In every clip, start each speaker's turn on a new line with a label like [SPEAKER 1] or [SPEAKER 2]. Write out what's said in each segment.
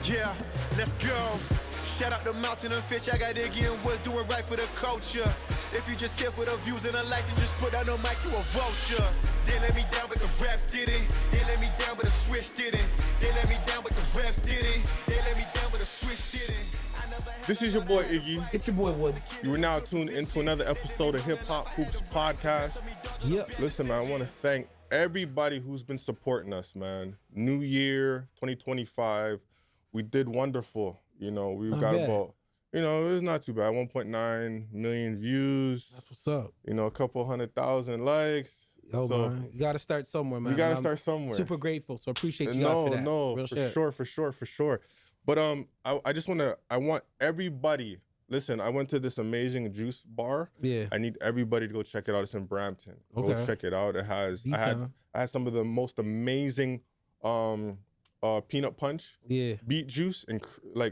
[SPEAKER 1] Yeah, let's go. Shout out the mountain and fish. I got Iggy and Woods doing right for the culture. If you just here for the views and the likes and just put on the mic, you a vulture. They let me down, but the raps did it. They let me down, but the switch did it. They let me down, but the raps did it. They let me down, but the switch did it.
[SPEAKER 2] This is your boy Iggy.
[SPEAKER 3] It's your boy Woods.
[SPEAKER 2] You are now tuned into another episode of Hip Hop Hoops Podcast.
[SPEAKER 3] Yep.
[SPEAKER 2] Listen, man, I want to thank everybody who's been supporting us, man. New year, 2025. We did wonderful. You know, we got about, it was not too bad. 1.9 million views.
[SPEAKER 3] That's what's up.
[SPEAKER 2] You know, a couple 100,000 likes.
[SPEAKER 3] Oh, so, man. You got to start somewhere, man.
[SPEAKER 2] You got to start somewhere.
[SPEAKER 3] Super grateful. So appreciate you guys for that.
[SPEAKER 2] No, for sure. But I want everybody, listen, I went to this amazing juice bar.
[SPEAKER 3] Yeah.
[SPEAKER 2] I need everybody to go check it out. It's in Brampton.
[SPEAKER 3] Okay.
[SPEAKER 2] Go check it out. It has, I had some of the most amazing peanut punch, beet juice, and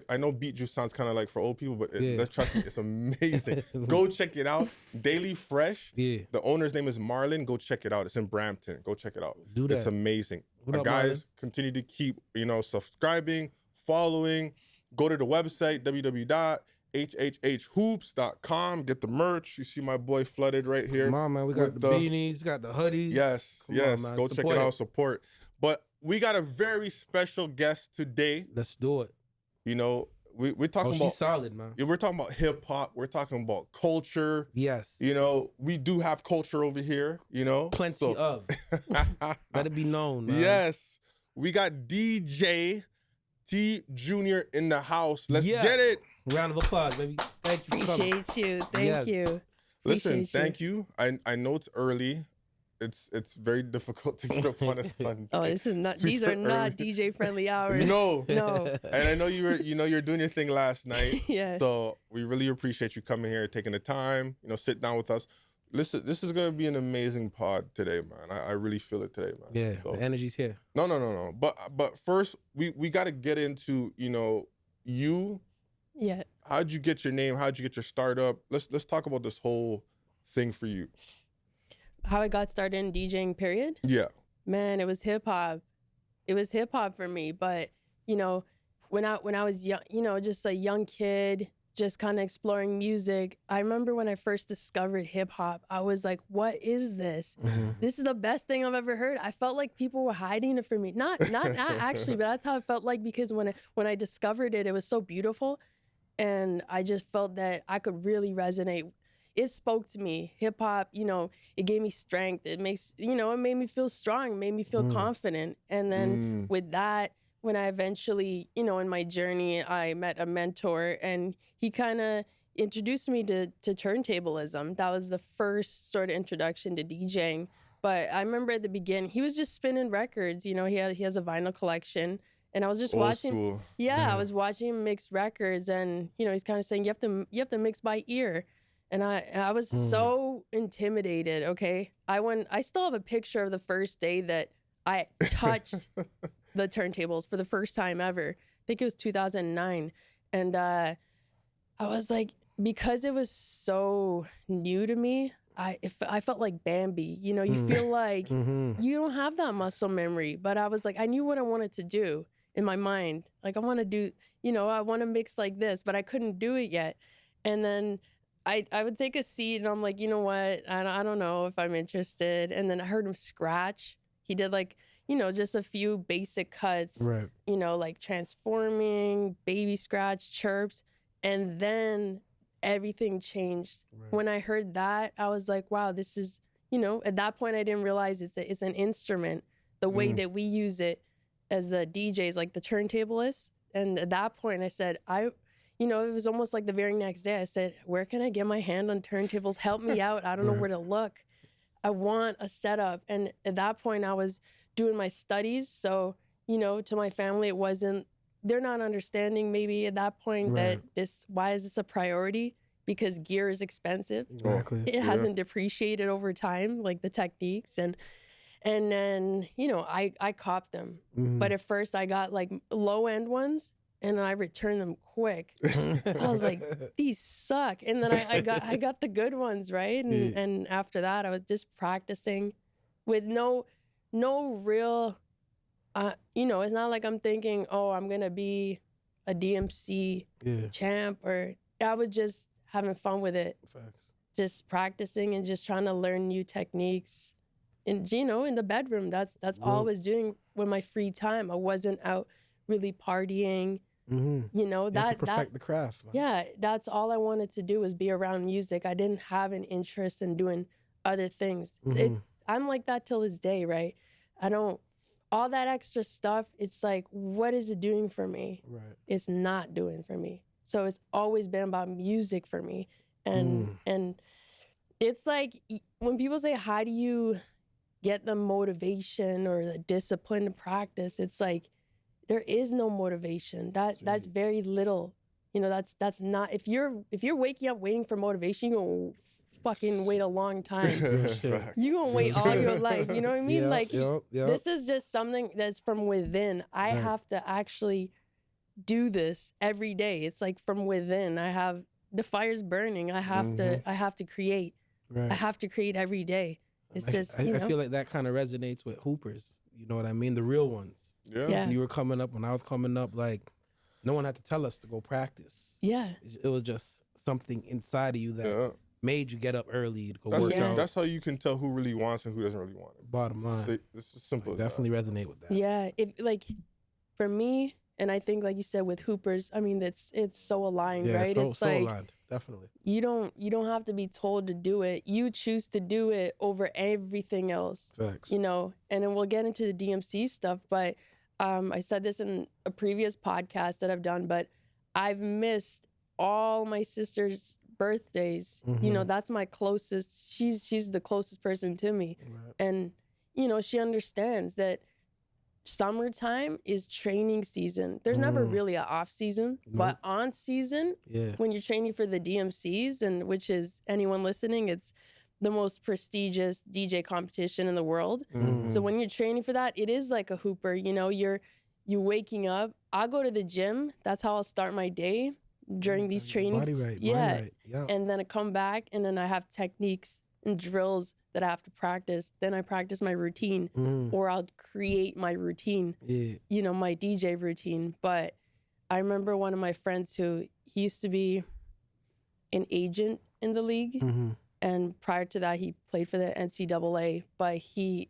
[SPEAKER 2] I know beet juice sounds kind of like for old people, but trust me, it's amazing. Go check it out. Daily Fresh. Yeah. The owner's name is Marlon. Go check it out. It's in Brampton. Go check it out.
[SPEAKER 3] Do that.
[SPEAKER 2] It's amazing.
[SPEAKER 3] What up,
[SPEAKER 2] guys,
[SPEAKER 3] Marlon?
[SPEAKER 2] continue to keep subscribing, following. Go to the website www.hhhoops.com. Get the merch. You see my boy flooded right here.
[SPEAKER 3] Come on, man. We got the beanies, got the hoodies.
[SPEAKER 2] Yes.
[SPEAKER 3] Come on, man.
[SPEAKER 2] Go check it out. Support. But we got a very special guest today.
[SPEAKER 3] Let's do it.
[SPEAKER 2] You know, we're talking about...
[SPEAKER 3] she's solid, man.
[SPEAKER 2] We're talking about hip-hop. We're talking about culture.
[SPEAKER 3] Yes.
[SPEAKER 2] You know, we do have culture over here, you know.
[SPEAKER 3] Plenty of. Let it be known, man.
[SPEAKER 2] Yes. We got DeeJay T-Jr. in the house. Let's get it.
[SPEAKER 3] Round of applause, baby. Thank you for coming.
[SPEAKER 4] Appreciate you. Thank you.
[SPEAKER 2] Listen, thank you. I know it's early. It's very difficult to get up on a Sunday.
[SPEAKER 4] Oh, this is not. These are not DJ friendly hours.
[SPEAKER 2] No.
[SPEAKER 4] And
[SPEAKER 2] I know you're doing your thing last night.
[SPEAKER 4] Yeah.
[SPEAKER 2] So we really appreciate you coming here, taking the time. Sit down with us. Listen, this is gonna be an amazing pod today, man. I really feel it today, man.
[SPEAKER 3] Yeah. So, the energy's here.
[SPEAKER 2] No. But first, we got to get into you.
[SPEAKER 4] Yeah.
[SPEAKER 2] How'd you get your name? How'd you get your startup? Let's talk about this whole thing for you.
[SPEAKER 4] How I got started in DJing, period?
[SPEAKER 2] Yeah.
[SPEAKER 4] Man, it was hip hop. It was hip hop for me. But, when I was young, just a young kid, just kind of exploring music. I remember when I first discovered hip hop, I was like, what is this? Mm-hmm. This is the best thing I've ever heard. I felt like people were hiding it from me. Not actually, but that's how it felt like, because when I discovered it, it was so beautiful. And I just felt that I could really resonate. It spoke to me. Hip hop, it gave me strength. It made me feel strong, made me feel confident. And then with that, when I eventually, in my journey, I met a mentor, and he kind of introduced me to turntablism. That was the first sort of introduction to DJing. But I remember at the beginning, he was just spinning records. He has a vinyl collection. And I was just watching.
[SPEAKER 2] School.
[SPEAKER 4] Yeah, I was watching him mix records, and he's kind of saying you have to mix by ear. And I was so intimidated, okay? I still have a picture of the first day that I touched the turntables for the first time ever. I think it was 2009. And I was like, because it was so new to me, I felt like Bambi. You feel like you don't have that muscle memory. But I was like, I knew what I wanted to do in my mind. Like, I want to do, I want to mix like this, but I couldn't do it yet. And then I would take a seat, and I'm like, you know what? I don't know if I'm interested. And then I heard him scratch. He did just a few basic cuts,
[SPEAKER 3] right?
[SPEAKER 4] Like transforming, baby scratch, chirps. And then everything changed. Right. When I heard that, I was like, wow, this is, at that point I didn't realize it's an instrument, the way that we use it as the DJs, like the turntablists. And at that point I said, it was almost like the very next day I said, where can I get my hand on turntables? Help me out. I don't know where to look. I want a setup. And at that point I was doing my studies. So, to my family, they're not understanding maybe at that point that why is this a priority? Because gear is expensive.
[SPEAKER 3] Exactly.
[SPEAKER 4] It hasn't depreciated over time, like the techniques. And then, I copped them. Mm-hmm. But at first I got like low end ones, and I returned them quick. I was like, these suck. And then I got the good ones, right? And after that, I was just practicing with no real you know, it's not like I'm thinking, oh, I'm gonna be a DMC champ, or I was just having fun with it.
[SPEAKER 3] Facts.
[SPEAKER 4] Just practicing and just trying to learn new techniques. And, you know, in the bedroom, that's all I was doing with my free time. I wasn't out really partying. You know,
[SPEAKER 3] to perfect the craft. Man.
[SPEAKER 4] Yeah, that's all I wanted to do was be around music. I didn't have an interest in doing other things. I'm like that till this day, right? I don't, all that extra stuff, it's like, what is it doing for me?
[SPEAKER 3] Right.
[SPEAKER 4] It's not doing for me. So it's always been about music for me. And it's like, when people say, how do you get the motivation or the discipline to practice? It's like, there is no motivation. That's very little. You know, that's not, if you're waking up waiting for motivation, you're gonna fucking wait a long time. You're gonna wait all your life. You know what I mean? This is just something that's from within. I have to actually do this every day. It's like from within. I have the fire's burning. I have to create. I have to create every day. It's just,
[SPEAKER 3] I feel like that kind of resonates with hoopers. You know what I mean? The real ones.
[SPEAKER 2] Yeah.
[SPEAKER 3] When you were coming up, when I was coming up, like, no one had to tell us to go practice.
[SPEAKER 4] Yeah.
[SPEAKER 3] It was just something inside of you that made you get up early to go work out.
[SPEAKER 2] That's how you can tell who really wants and who doesn't really want it.
[SPEAKER 3] Bottom line.
[SPEAKER 2] It's as simple as
[SPEAKER 3] definitely resonate with that.
[SPEAKER 4] Yeah. If, like, for me, and I think, like you said, with hoopers, I mean, it's so aligned, right?
[SPEAKER 3] It's so
[SPEAKER 4] like,
[SPEAKER 3] aligned. Definitely.
[SPEAKER 4] You don't have to be told to do it. You choose to do it over everything else.
[SPEAKER 3] Facts.
[SPEAKER 4] You know, and then we'll get into the DMC stuff, but I said this in a previous podcast that I've done, but I've missed all my sister's birthdays. You know, that's my closest. She's the closest person to me. Right. And, you know, she understands that summertime is training season. There's never really an off season, but on season, when you're training for the DMCs, and which is, anyone listening, it's the most prestigious DJ competition in the world. So when you're training for that, it is like a hooper. You know, you're waking up. I'll go to the gym. That's how I'll start my day during these trainings.
[SPEAKER 3] Body right.
[SPEAKER 4] And then I come back, and then I have techniques and drills that I have to practice. Then I practice my routine, or I'll create my routine, you know, my DJ routine. But I remember one of my friends he used to be an agent in the league. And prior to that, he played for the NCAA, but he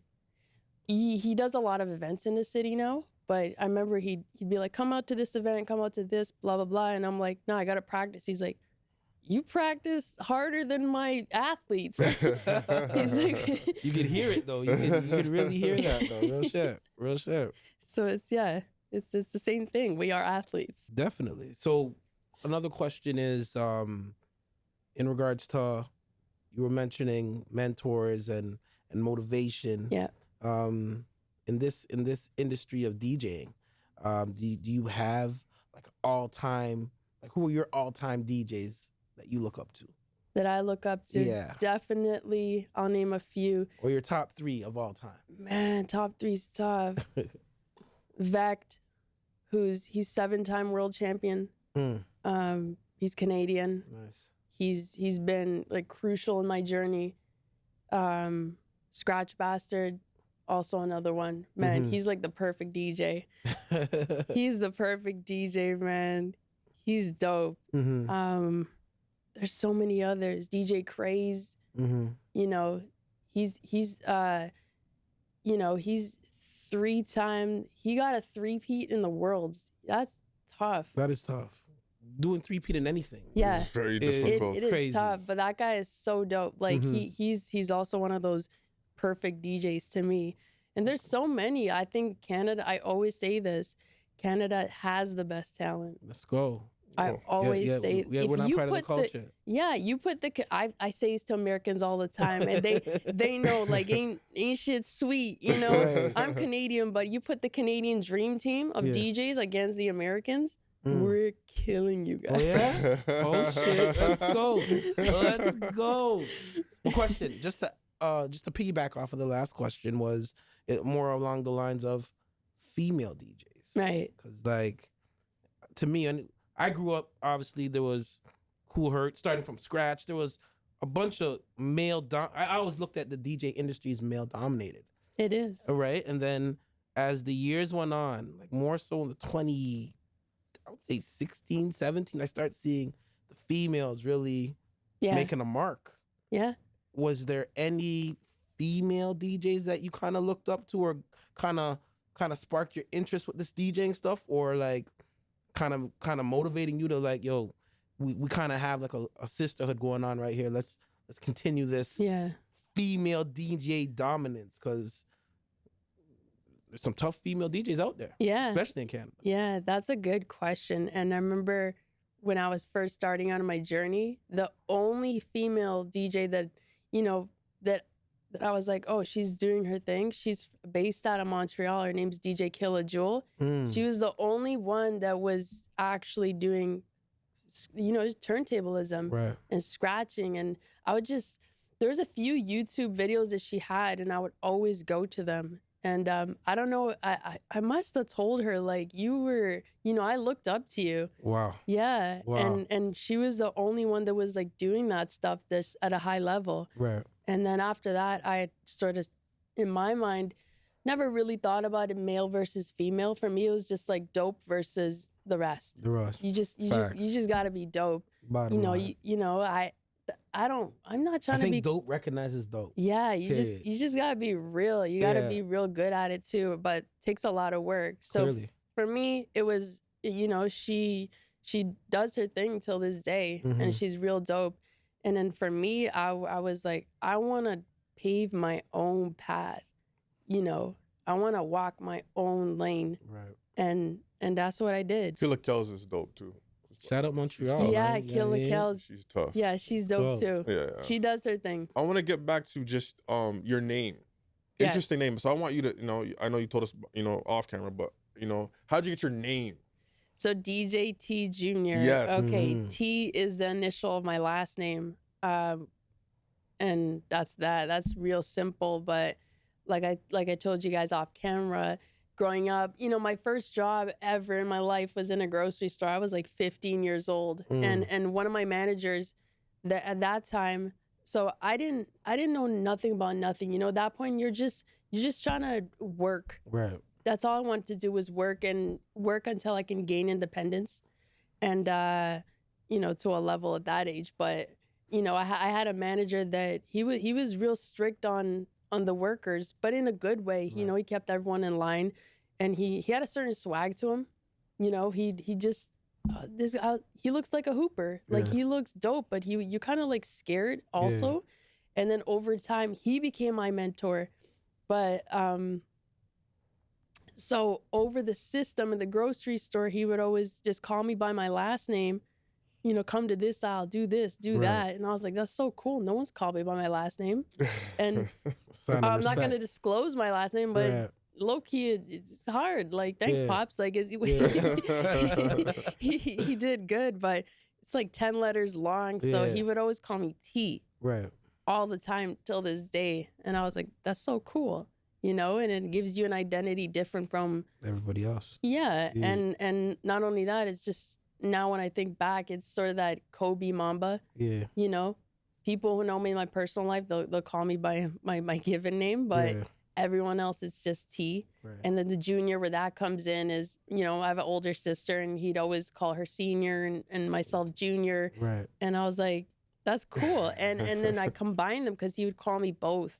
[SPEAKER 4] does a lot of events in the city now. But I remember he'd be like, come out to this event, come out to this, blah, blah, blah. And I'm like, no, I got to practice. He's like, you practice harder than my athletes. He's like,
[SPEAKER 3] you could hear it though. You could really hear that though. Real shit.
[SPEAKER 4] So it's the same thing. We are athletes.
[SPEAKER 3] Definitely. So another question is, in regards to, you were mentioning mentors and motivation.
[SPEAKER 4] Yeah.
[SPEAKER 3] In this industry of DJing, do you have like all-time, like, who are your all-time DJs that you look up to?
[SPEAKER 4] That I look up to?
[SPEAKER 3] Yeah.
[SPEAKER 4] Definitely, I'll name a few.
[SPEAKER 3] Or your top 3 of all time?
[SPEAKER 4] Man, top 3's tough. Vect, he's 7-time world champion. He's Canadian.
[SPEAKER 3] Nice.
[SPEAKER 4] He's been like crucial in my journey. Scratch Bastard, also another one. Man, he's like the perfect DJ. He's the perfect DJ, man. He's dope. There's so many others. DJ Craze. You know, he's 3-time. He got a 3-peat in the Worlds. That's tough.
[SPEAKER 3] That is tough. Doing 3-peat in anything.
[SPEAKER 4] Yeah.
[SPEAKER 2] It's very difficult.
[SPEAKER 4] It is tough, but that guy is so dope. Like he's also one of those perfect DJs to me. And there's so many. I think Canada, I always say this, Canada has the best talent.
[SPEAKER 3] Let's go.
[SPEAKER 4] I always say,
[SPEAKER 3] if we're not
[SPEAKER 4] you
[SPEAKER 3] part
[SPEAKER 4] put
[SPEAKER 3] of the culture.
[SPEAKER 4] You put I say this to Americans all the time, and they know, like, ain't shit sweet, you know.
[SPEAKER 3] Right.
[SPEAKER 4] I'm Canadian, but you put the Canadian dream team of DJs against the Americans, we're killing you guys.
[SPEAKER 3] Oh yeah. Oh shit. Let's go. Let's go. Well, question, just to piggyback off of the last question, was it more along the lines of female DJs,
[SPEAKER 4] right?
[SPEAKER 3] Because, like, to me, and I grew up, obviously, there was Cool Herc, starting from scratch. There was a bunch of I always looked at the DJ industry as male-dominated.
[SPEAKER 4] It is.
[SPEAKER 3] Right? And then as the years went on, like more so in the I would say 16, 17, I start seeing the females really making a mark.
[SPEAKER 4] Yeah.
[SPEAKER 3] Was there any female DJs that you kind of looked up to or kind of sparked your interest with this DJing stuff, or like kind of motivating you to like, yo, we kind of have like a sisterhood going on right here. Let's continue this female DJ dominance, because there's some tough female DJs out there.
[SPEAKER 4] Yeah.
[SPEAKER 3] Especially in Canada.
[SPEAKER 4] Yeah, that's a good question. And I remember when I was first starting on my journey, the only female DJ that, you know, that I was like, oh, she's doing her thing. She's based out of Montreal. Her name's DJ Jewel. She was the only one that was actually doing, you know, just turntablism and scratching. And there was a few YouTube videos that she had, and I would always go to them. And I don't know, I must have told her, like, you were, you know, I looked up to you.
[SPEAKER 3] Wow.
[SPEAKER 4] Yeah.
[SPEAKER 3] Wow.
[SPEAKER 4] And she was the only one that was like doing that stuff that's at a high level.
[SPEAKER 3] Right.
[SPEAKER 4] And then after that, I sort of, in my mind, never really thought about it male versus female. For me, it was just like dope versus the rest.
[SPEAKER 3] The rest.
[SPEAKER 4] You just gotta be dope.
[SPEAKER 3] Bottom line.
[SPEAKER 4] You know, I'm not trying to be.
[SPEAKER 3] I think dope recognizes dope.
[SPEAKER 4] Yeah, you just gotta be real. You gotta be real good at it too, but it takes a lot of work. So
[SPEAKER 3] Clearly.
[SPEAKER 4] For me, it was, you know, she does her thing till this day, and she's real dope. And then for me, I was like, I want to pave my own path. You know, I want to walk my own lane.
[SPEAKER 3] Right.
[SPEAKER 4] And that's what I did.
[SPEAKER 2] Killer Kells is dope too.
[SPEAKER 3] Shout out Montreal.
[SPEAKER 4] Yeah, Killer Kells.
[SPEAKER 2] She's tough.
[SPEAKER 4] Yeah, she's dope too.
[SPEAKER 2] Yeah.
[SPEAKER 4] She does her thing.
[SPEAKER 2] I want to get back to just your name. Interesting name. So I want you to, you know, I know you told us, you know, off camera, but, you know, how'd you get your name?
[SPEAKER 4] So DeeJay T-Jr.
[SPEAKER 2] Yes.
[SPEAKER 4] Okay, T is the initial of my last name. And that's that. That's real simple. But like I told you guys off camera, growing up, you know, my first job ever in my life was in a grocery store. I was like 15 years old. And one of my managers at that time, so I didn't know nothing about nothing. You know, at that point you're just trying to work.
[SPEAKER 3] Right.
[SPEAKER 4] That's all I wanted to do was work until I can gain independence. And you know, to a level at that age. But you know, I had a manager that he was real strict on the workers, but in a good way. Right. You know, he kept everyone in line, and he had a certain swag to him. You know, he just he looks like a hooper. Like he looks dope, but you kind of like scared also. Yeah. And then over time, he became my mentor. But so over the system in the grocery store, he would always just call me by my last name. You know, come to this aisle, do this, do that. And I was like, that's so cool. No one's called me by my last name. And I'm not going to disclose my last name, but low key, it's hard. Like, thanks, Pops. Like, he did good, but it's like 10 letters long. So he would always call me T all the time till this day. And I was like, that's so cool. You know, and it gives you an identity different from
[SPEAKER 3] everybody else.
[SPEAKER 4] Yeah. And not only that, it's just, now when I think back, it's sort of that Kobe Mamba. Yeah. You know, people who know me in my personal life, they'll call me by my given name, but everyone else, it's just T. Right. And then the junior, where that comes in is, you know, I have an older sister, and he'd always call her senior and myself junior. Right. And I was like, that's cool. And then I combined them because he would call me both.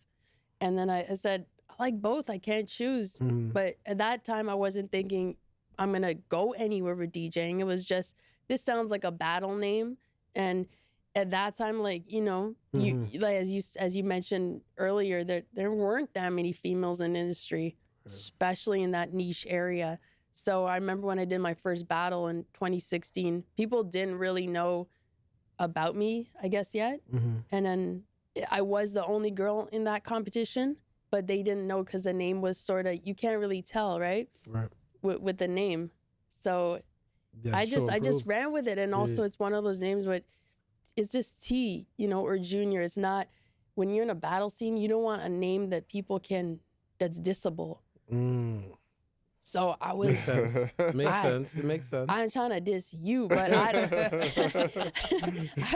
[SPEAKER 4] And then I said, I like both. I can't choose. But at that time, I wasn't thinking I'm going to go anywhere with DJing. It was just, this sounds like a battle name. And at that time, like, you know, you like as you mentioned earlier, there weren't that many females in the industry, especially in that niche area. So I remember when I did my first battle in 2016, people didn't really know about me, I guess, yet. And then I was the only girl in that competition, but they didn't know because the name was sort of, you can't really tell, right? Right. With the name. So I just ran with it. And also it's one of those names where it's just T, you know, or junior. It's not, when you're in a battle scene, you don't want a name that people that's dissable. So I was
[SPEAKER 3] makes sense. It makes sense.
[SPEAKER 4] I'm trying to diss you, but I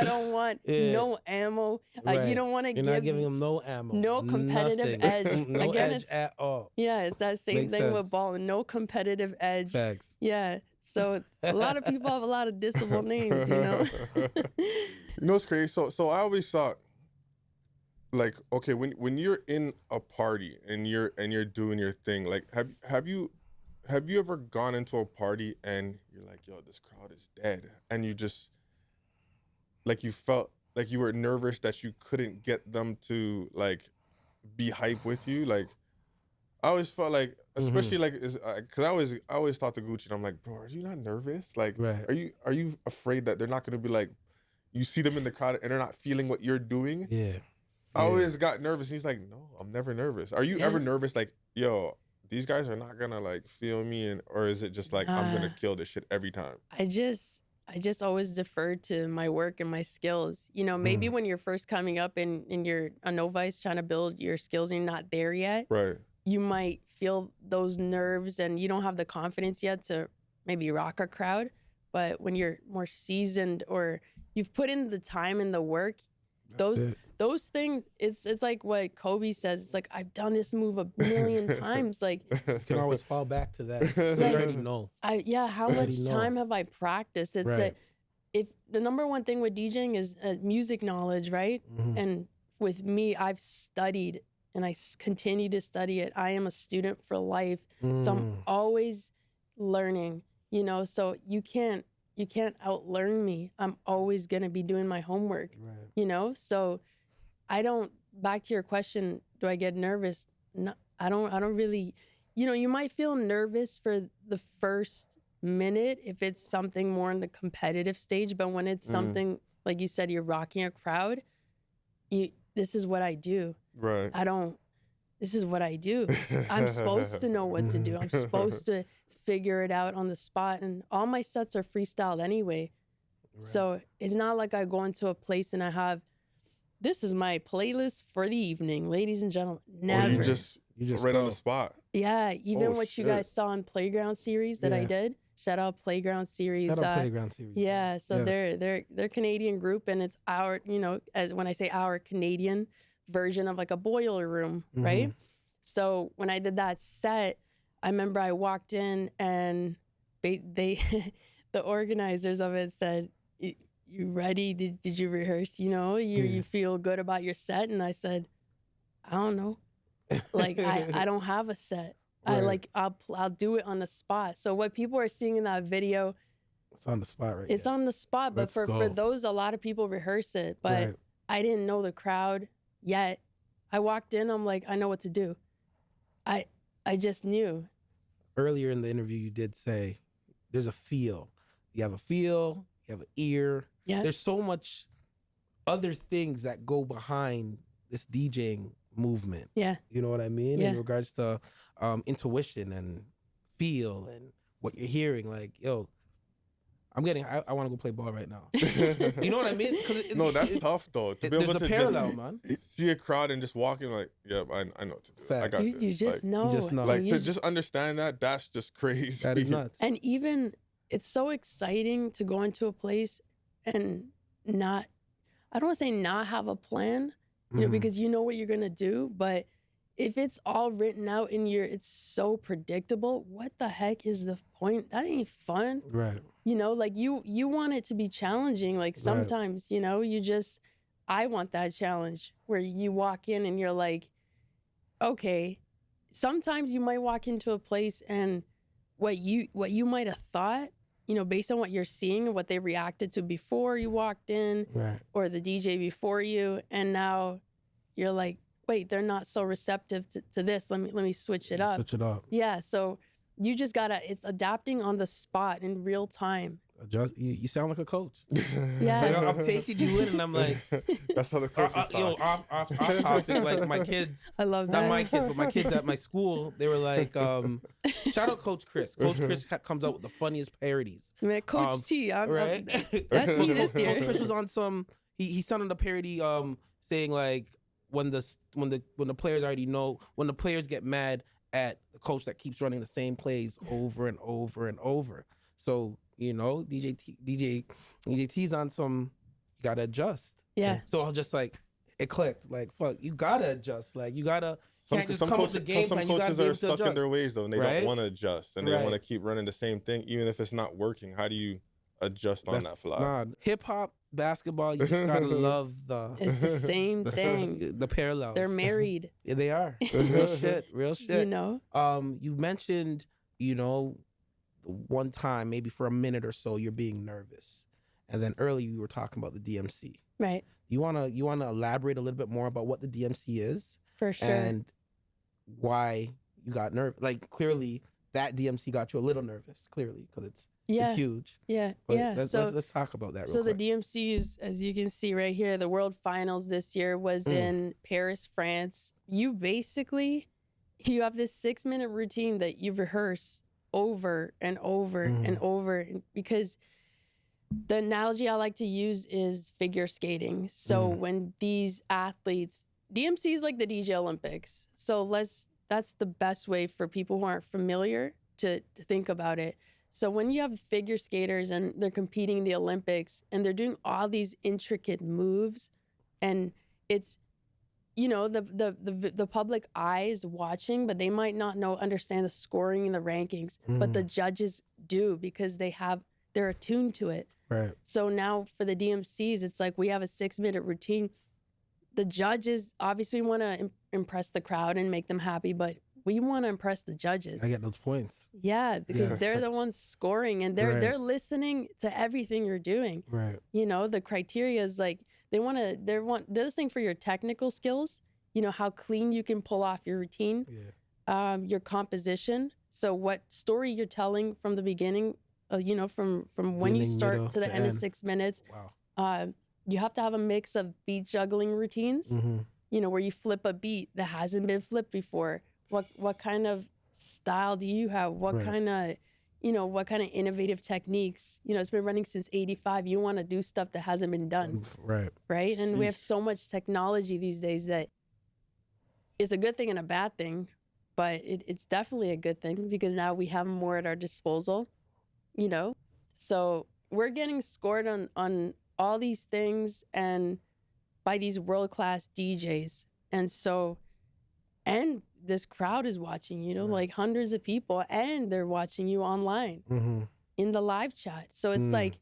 [SPEAKER 4] don't want no ammo. You don't want to give.
[SPEAKER 3] You're not giving them no ammo.
[SPEAKER 4] No competitive edge.
[SPEAKER 3] No
[SPEAKER 4] Again,
[SPEAKER 3] edge at all.
[SPEAKER 4] Yeah, it's that same
[SPEAKER 3] Makes
[SPEAKER 4] thing
[SPEAKER 3] sense.
[SPEAKER 4] with ball. No competitive edge.
[SPEAKER 3] Facts.
[SPEAKER 4] Yeah. So a lot of people have a lot of dissable names, you know.
[SPEAKER 2] You know what's crazy? So I always thought, like, okay, when you're in a party and you're doing your thing, like, have you ever gone into a party and you're like, yo, this crowd is dead, and you just, like, you felt like you were nervous that you couldn't get them to, like, be hype with you? Like, I always felt like, especially like, because I always thought to Gucci, and I'm like, bro, are you not nervous? Like, are you afraid that they're not gonna be like, you see them in the crowd and they're not feeling what you're doing?
[SPEAKER 3] Yeah.
[SPEAKER 2] I always got nervous, and he's like, no, I'm never nervous. Are you ever nervous? Like, yo, these guys are not gonna, like, feel me, and or is it just like I'm gonna kill this shit every time?
[SPEAKER 4] I just always defer to my work and my skills. You know, maybe when you're first coming up and you're a novice trying to build your skills and you're not there yet,
[SPEAKER 2] right?
[SPEAKER 4] You might feel those nerves and you don't have the confidence yet to maybe rock a crowd. But when you're more seasoned or you've put in the time and the work, those things, it's like what Kobe says. It's like, I've done this move a million times. Like,
[SPEAKER 3] you can always fall back to that. You already know.
[SPEAKER 4] How much time have I practiced? It's
[SPEAKER 3] right.
[SPEAKER 4] If the number one thing with DJing is music knowledge, right? And with me, I've studied and I continue to study it. I am a student for life. So I'm always learning, you know, so you can't outlearn me. I'm always going to be doing my homework, you know? So back to your question, do I get nervous? No, I don't really, you know, you might feel nervous for the first minute if it's something more in the competitive stage, but when it's something, like you said, you're rocking a crowd, this is what I do.
[SPEAKER 2] Right.
[SPEAKER 4] This is what I do. I'm supposed to know what to do. I'm supposed to figure it out on the spot, and all my sets are freestyled anyway. Right. So it's not like I go into a place and I have, this is my playlist for the evening, ladies and gentlemen. Never.
[SPEAKER 2] Or you just right on the spot.
[SPEAKER 4] Yeah, even what you guys saw in Playground series that I did. Shout out Playground series.
[SPEAKER 3] Shout out Playground series.
[SPEAKER 4] Yeah, so they're Canadian group, and it's our, you know, as when I say our, Canadian version of like a boiler room, right? So when I did that set, I remember I walked in and they the organizers of it said, "You ready? Did you rehearse? You know, you feel good about your set?" And I said, "I don't know. Like I don't have a set. Right. I'll do it on the spot." So what people are seeing in that video,
[SPEAKER 3] it's on the spot, right?
[SPEAKER 4] It's on the spot, but for those, a lot of people rehearse it, but I didn't know the crowd yet. I walked in, I'm like, I know what to do. I just knew.
[SPEAKER 3] Earlier in the interview, you did say there's a feel. You have a feel, you have an ear. Yeah. There's so much other things that go behind this DJing movement. Yeah. You know what I mean? In regards to intuition and feel and what you're hearing. Like, yo, I want to go play ball right now. You know what I mean?
[SPEAKER 2] No, that's tough though. To be able to
[SPEAKER 3] parallel, man.
[SPEAKER 2] See a crowd and just walking like, yeah, I know what to do. Fact. I got this.
[SPEAKER 4] You just know.
[SPEAKER 2] Like, to just understand that's just crazy.
[SPEAKER 3] That is nuts.
[SPEAKER 4] And even, it's so exciting to go into a place and I don't want to say not have a plan, you know, because you know what you're going to do, but if it's all written out in it's so predictable, what the heck is the point? That ain't fun. Right. You know, like you want it to be challenging. Like sometimes, you know, I want that challenge where you walk in and you're like, okay, sometimes you might walk into a place and what you might have thought, you know, based on what you're seeing and what they reacted to before you walked in or the DJ before you. And now you're like, wait, they're not so receptive to this. Let me switch it up.
[SPEAKER 3] Switch it up.
[SPEAKER 4] Yeah. So you just it's adapting on the spot in real time.
[SPEAKER 3] You sound like a coach.
[SPEAKER 4] Yeah.
[SPEAKER 3] Like, I'm taking you in and I'm like,
[SPEAKER 2] that's how the coach is
[SPEAKER 3] yo, off topic. Like my kids,
[SPEAKER 4] I love that.
[SPEAKER 3] Not my kids, but my kids at my school, they were like, shout out Coach Chris. Coach Chris comes out with the funniest parodies.
[SPEAKER 4] Man, Coach T,
[SPEAKER 3] right?
[SPEAKER 4] That's me this year.
[SPEAKER 3] Coach Chris was on some, he sounded a parody saying like, when the players already know, when the players get mad at the coach that keeps running the same plays over and over and over. So, you know, DJ T's on some, you gotta adjust.
[SPEAKER 4] Yeah.
[SPEAKER 3] So I was just like, it clicked. Like, fuck, you gotta adjust. Like, you gotta. Can't just come up with the game plan.
[SPEAKER 2] Some coaches are stuck in their ways though, and they don't want to adjust, and they want to keep running the same thing, even if it's not working. How do you adjust on that fly?
[SPEAKER 3] Nah, hip hop, basketball, you just gotta love the.
[SPEAKER 4] It's the same thing.
[SPEAKER 3] The parallels.
[SPEAKER 4] They're married.
[SPEAKER 3] Yeah, they are. Real shit. Real shit.
[SPEAKER 4] You know.
[SPEAKER 3] You mentioned, you know, one time maybe for a minute or so you're being nervous, and then earlier you were talking about the DMC.
[SPEAKER 4] Right.
[SPEAKER 3] You wanna elaborate a little bit more about what the DMC is?
[SPEAKER 4] For sure.
[SPEAKER 3] And why you got nervous? Like, clearly that DMC got you a little nervous. Clearly, because it's huge.
[SPEAKER 4] Yeah.
[SPEAKER 3] But
[SPEAKER 4] yeah.
[SPEAKER 3] Let's talk about that.
[SPEAKER 4] So
[SPEAKER 3] real quick.
[SPEAKER 4] the DMCs, as you can see right here, the World Finals this year was in Paris, France. You have this 6-minute routine that you rehearse over and over and over, because the analogy I like to use is figure skating. So when these athletes, DMC is like the DJ Olympics. So that's the best way for people who aren't familiar to think about it. So when you have figure skaters and they're competing in the Olympics and they're doing all these intricate moves, and it's, you know, the public eye is watching, but they might not understand the scoring and the rankings, but the judges do, because they're attuned to it.
[SPEAKER 3] Right.
[SPEAKER 4] So now for the DMCs, it's like we have a 6-minute routine. The judges obviously want to impress the crowd and make them happy, but we want to impress the judges.
[SPEAKER 3] I get those points.
[SPEAKER 4] Yeah, because they're the ones scoring, and they're listening to everything you're doing.
[SPEAKER 3] Right.
[SPEAKER 4] You know, the criteria is like they're listening for your technical skills. You know, how clean you can pull off your routine. Yeah. Your composition. So what story you're telling from the beginning. You know, from when you start to the end of 6 minutes.
[SPEAKER 3] Wow.
[SPEAKER 4] You have to have a mix of beat juggling routines, you know, where you flip a beat that hasn't been flipped before. What kind of style do you have? What kind of innovative techniques? You know, it's been running since '85. You want to do stuff that hasn't been done.
[SPEAKER 3] Right.
[SPEAKER 4] Right. And we have so much technology these days that it's a good thing and a bad thing, but it's definitely a good thing, because now we have more at our disposal, you know? So we're getting scored on all these things and by these world-class DJs. And this crowd is watching, you know, like hundreds of people, and they're watching you online in the live chat. So it's like,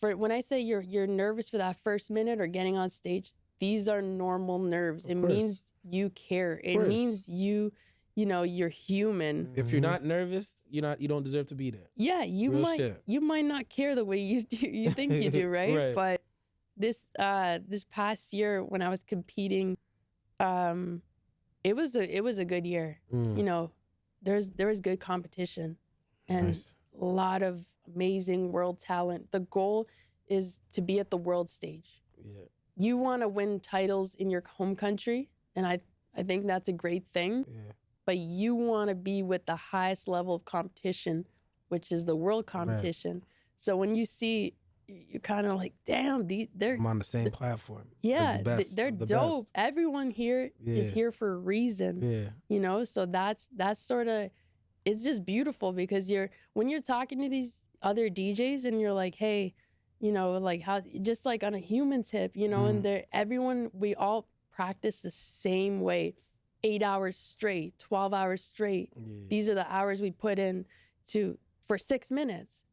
[SPEAKER 4] when I say you're nervous for that first minute or getting on stage, these are normal nerves. It means you care. It means you're human.
[SPEAKER 3] If you're not nervous, you don't deserve to be there.
[SPEAKER 4] Yeah, you might not care the way you think you do, right?
[SPEAKER 3] Right.
[SPEAKER 4] But this past year when I was competing, it was a good year. You know, there was good competition and a lot of amazing world talent. The goal is to be at the world stage. Yeah. You want to win titles in your home country, and I think that's a great thing. Yeah. But you want to be with the highest level of competition, which is the world competition. Right. So when you see, you're kind of like, damn, I'm
[SPEAKER 3] on the same platform.
[SPEAKER 4] Yeah, they're dope. Best. Everyone here is here for a reason. Yeah, you know. So that's sort of, it's just beautiful, because when you're talking to these other DJs and you're like, hey, you know, like how, just like on a human tip, you know, and we all practice the same way. 8 hours straight, 12 hours straight. Yeah. These are the hours we put in for 6 minutes.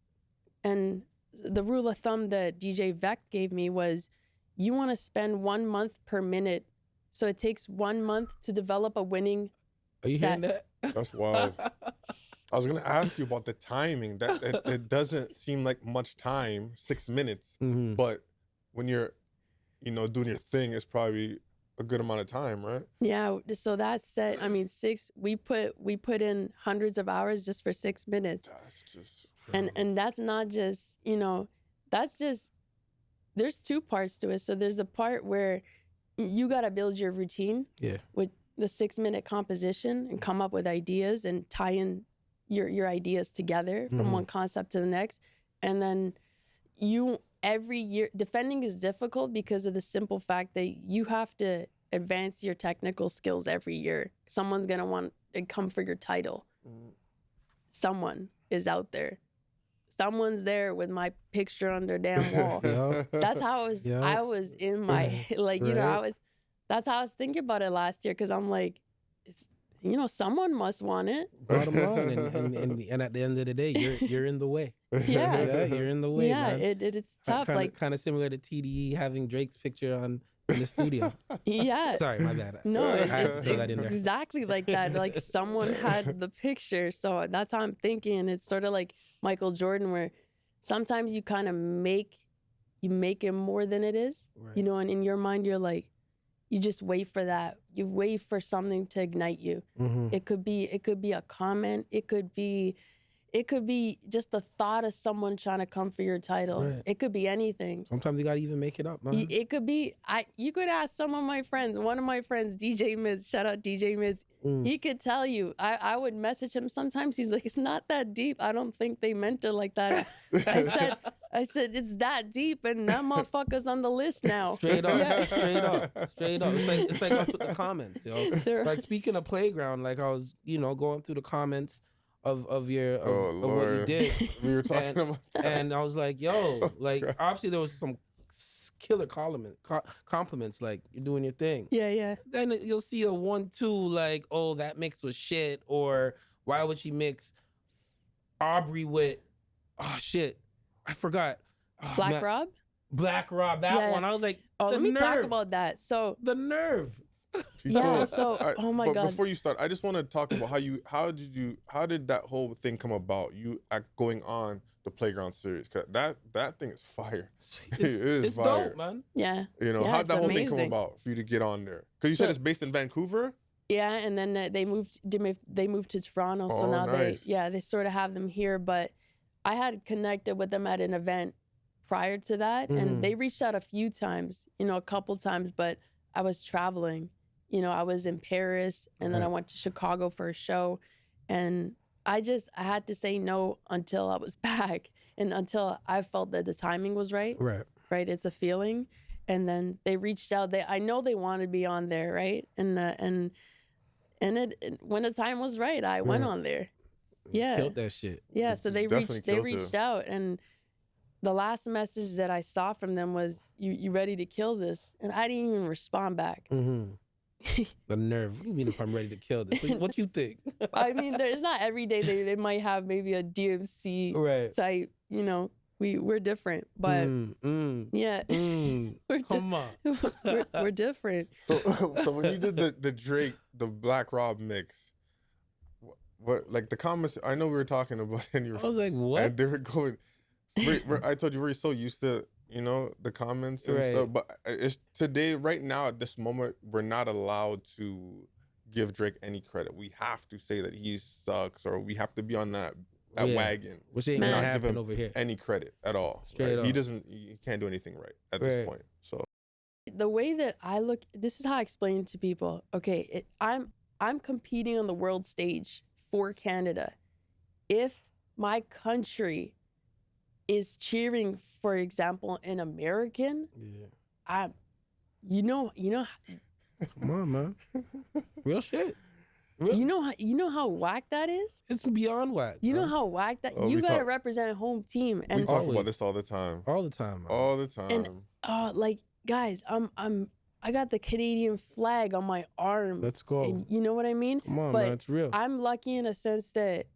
[SPEAKER 4] And the rule of thumb that DJ Vec gave me was, you want to spend 1 month per minute. So it takes 1 month to develop a winning
[SPEAKER 3] Are you
[SPEAKER 4] set.
[SPEAKER 3] hearing that?
[SPEAKER 2] That's wild. I was going to ask you about the timing. It doesn't seem like much time, 6 minutes. But when you're, you know, doing your thing, it's probably a good amount of time, right?
[SPEAKER 4] Yeah. So that set, I mean, we put in hundreds of hours just for 6 minutes.
[SPEAKER 2] That's just crazy.
[SPEAKER 4] And that's not just, you know, that's just, there's two parts to it. So there's a part where you got to build your routine with the 6 minute composition and come up with ideas and tie in your ideas together from one concept to the next. And then every year, defending is difficult because of the simple fact that you have to advance your technical skills every year. Someone's going to want come for your title. Someone is out there. Someone's there with my picture on their damn wall. That's how I was in my, like, you know, that's how I was thinking about it last year. Cause I'm like, you know, someone must want it.
[SPEAKER 3] Bottom line, and at the end of the day, you're in the way.
[SPEAKER 4] Yeah,
[SPEAKER 3] you're in the way.
[SPEAKER 4] Yeah,
[SPEAKER 3] man.
[SPEAKER 4] it's tough.
[SPEAKER 3] Kind of similar to TDE having Drake's picture in the studio.
[SPEAKER 4] Yeah.
[SPEAKER 3] Sorry, my bad.
[SPEAKER 4] No,
[SPEAKER 3] it's
[SPEAKER 4] exactly like that. Like someone had the picture, so that's how I'm thinking. It's sort of like Michael Jordan, where sometimes you kind of make it more than it is, you know, and in your mind you're like, you just wait for that. You wait for something to ignite you. It could be a comment. It could be just the thought of someone trying to come for your title. Right. It could be anything.
[SPEAKER 3] Sometimes you gotta even make it up, man.
[SPEAKER 4] It could be, you could ask some of my friends. One of my friends, DJ Mids, shout out DJ Mids. He could tell you. I would message him sometimes. He's like, it's not that deep. I don't think they meant it like that. I said, it's that deep, and that motherfucker's on the list now.
[SPEAKER 3] Straight up, straight up. It's like us with the comments, yo. Like, speaking of Playground, like I was, you know, going through the comments of what you did.
[SPEAKER 2] We were talking about that.
[SPEAKER 3] And I was like, yo, like, obviously there was some killer compliments, like, you're doing your thing.
[SPEAKER 4] Yeah.
[SPEAKER 3] Then you'll see a 1-2, like, oh, that mix was shit, or why would she mix Aubrey with, oh shit, I forgot. Oh,
[SPEAKER 4] Black Rob?
[SPEAKER 3] Black Rob, that one. I was like,
[SPEAKER 4] let me talk about that. So
[SPEAKER 3] the nerve.
[SPEAKER 4] Yeah, so oh my God.
[SPEAKER 2] Before you start, I just want to talk about how did that whole thing come about? You going on the Playground series, cause that thing is fire. It's fire,
[SPEAKER 3] dope, man.
[SPEAKER 2] Yeah, you know, how'd that whole thing come about for you to get on there? Because you said it's based in Vancouver.
[SPEAKER 4] Yeah, and then they moved to Toronto, so now nice. they sort of have them here. But I had connected with them at an event prior to that, and they reached out a few times, you know, a couple times, but I was traveling. You know, I was in Paris, and then I went to Chicago for a show, and I had to say no until I was back, and until I felt that the timing was right. Right, it's a feeling, and then they reached out. I know they wanted me on there, right? And when the time was right, I went on there. Yeah,
[SPEAKER 3] killed that shit.
[SPEAKER 4] Yeah, so they reached out, and the last message that I saw from them was, "You ready to kill this?" And I didn't even respond back.
[SPEAKER 3] The nerve. What do you mean if I'm ready to kill this? What you think?
[SPEAKER 4] I mean, it's not every day they might have maybe a DMC type, you know, we're different, but yeah.
[SPEAKER 3] Come on.
[SPEAKER 4] we're different.
[SPEAKER 2] So when you did the Drake, the Black Rob mix, what like the comments, I know we were talking about it, and I
[SPEAKER 3] was like, what?
[SPEAKER 2] And they were going, I told you, we're so used to, you know, the comments and stuff, but it's today, right now, at this moment, we're not allowed to give Drake any credit. We have to say that he sucks, or we have to be on that wagon.
[SPEAKER 3] Which ain't gonna happen over here.
[SPEAKER 2] Any credit at all.
[SPEAKER 3] Straight up.
[SPEAKER 2] He can't do anything right at this point. So
[SPEAKER 4] the way that I look, this is how I explain it to people. Okay, I'm competing on the world stage for Canada. If my country is cheering, for example, an American, you know.
[SPEAKER 3] Come on, man. Real shit.
[SPEAKER 4] You know how whack that is?
[SPEAKER 3] It's beyond whack.
[SPEAKER 4] You know how whack that? You gotta represent home team. And
[SPEAKER 2] we talk about this all the time.
[SPEAKER 3] All the time, man.
[SPEAKER 2] All the time.
[SPEAKER 4] And like, guys, I got the Canadian flag on my arm.
[SPEAKER 3] Let's go.
[SPEAKER 4] And you know what I mean?
[SPEAKER 3] Come on, man. It's real.
[SPEAKER 4] I'm lucky in a sense that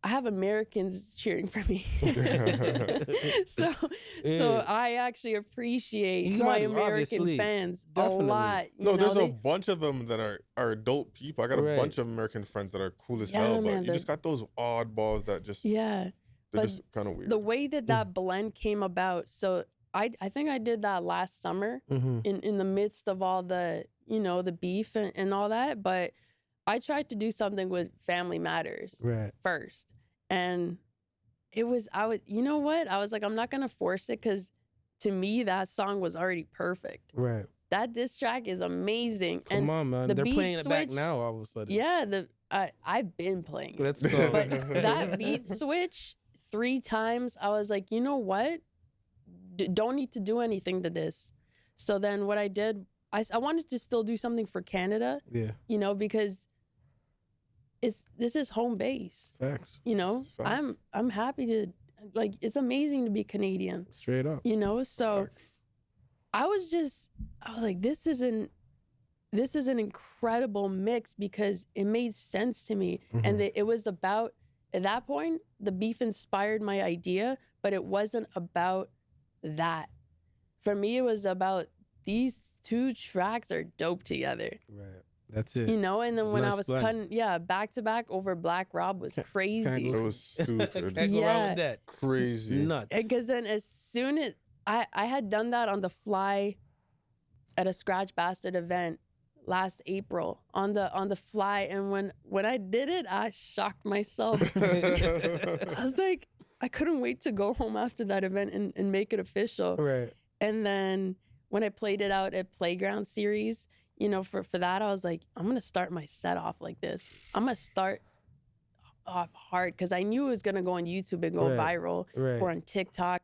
[SPEAKER 4] I have Americans cheering for me. so I actually appreciate my American fans a lot.
[SPEAKER 2] No, there's a bunch of them that are dope people. I got a bunch of American friends that are cool as hell, but you just got those oddballs that just they're just kind of weird.
[SPEAKER 4] The way that blend came about, so I think I did that last summer in the midst of all the, you know, the beef and all that, but I tried to do something with Family Matters first. And you know what? I was like, I'm not going to force it, because to me, that song was already perfect.
[SPEAKER 3] Right.
[SPEAKER 4] That diss track is amazing.
[SPEAKER 3] Come on, man. They're playing it back now all of a sudden.
[SPEAKER 4] Yeah, I've been playing it.
[SPEAKER 3] Let's go.
[SPEAKER 4] But that beat switch 3 times, I was like, you know what? Don't need to do anything to this. So then what I did, I wanted to still do something for Canada.
[SPEAKER 3] Yeah.
[SPEAKER 4] You know, because this is home base.
[SPEAKER 3] Facts.
[SPEAKER 4] You know,
[SPEAKER 2] Facts.
[SPEAKER 4] I'm happy to, like, it's amazing to be Canadian.
[SPEAKER 3] Straight up.
[SPEAKER 4] You know, so I was like, this is an incredible mix because it made sense to me. And it was about, at that point, the beef inspired my idea, but it wasn't about that. For me, it was about these two tracks are dope together.
[SPEAKER 3] Right. That's it.
[SPEAKER 4] You know, and then when I was
[SPEAKER 3] blend.
[SPEAKER 4] cutting, back to back over Black Rob was crazy.
[SPEAKER 2] It was stupid.
[SPEAKER 3] Can't go wrong with that.
[SPEAKER 2] Crazy.
[SPEAKER 3] Nuts.
[SPEAKER 4] Because then as soon as I had done that on the fly at a Scratch Bastard event last April on the fly, and when I did it, I shocked myself. I was like, I couldn't wait to go home after that event and make it official.
[SPEAKER 3] Right.
[SPEAKER 4] And then when I played it out at Playground Series, you know, for that, I was like, I'm going to start my set off like this. I'm going to start off hard because I knew it was going to go on YouTube and go viral or on TikTok.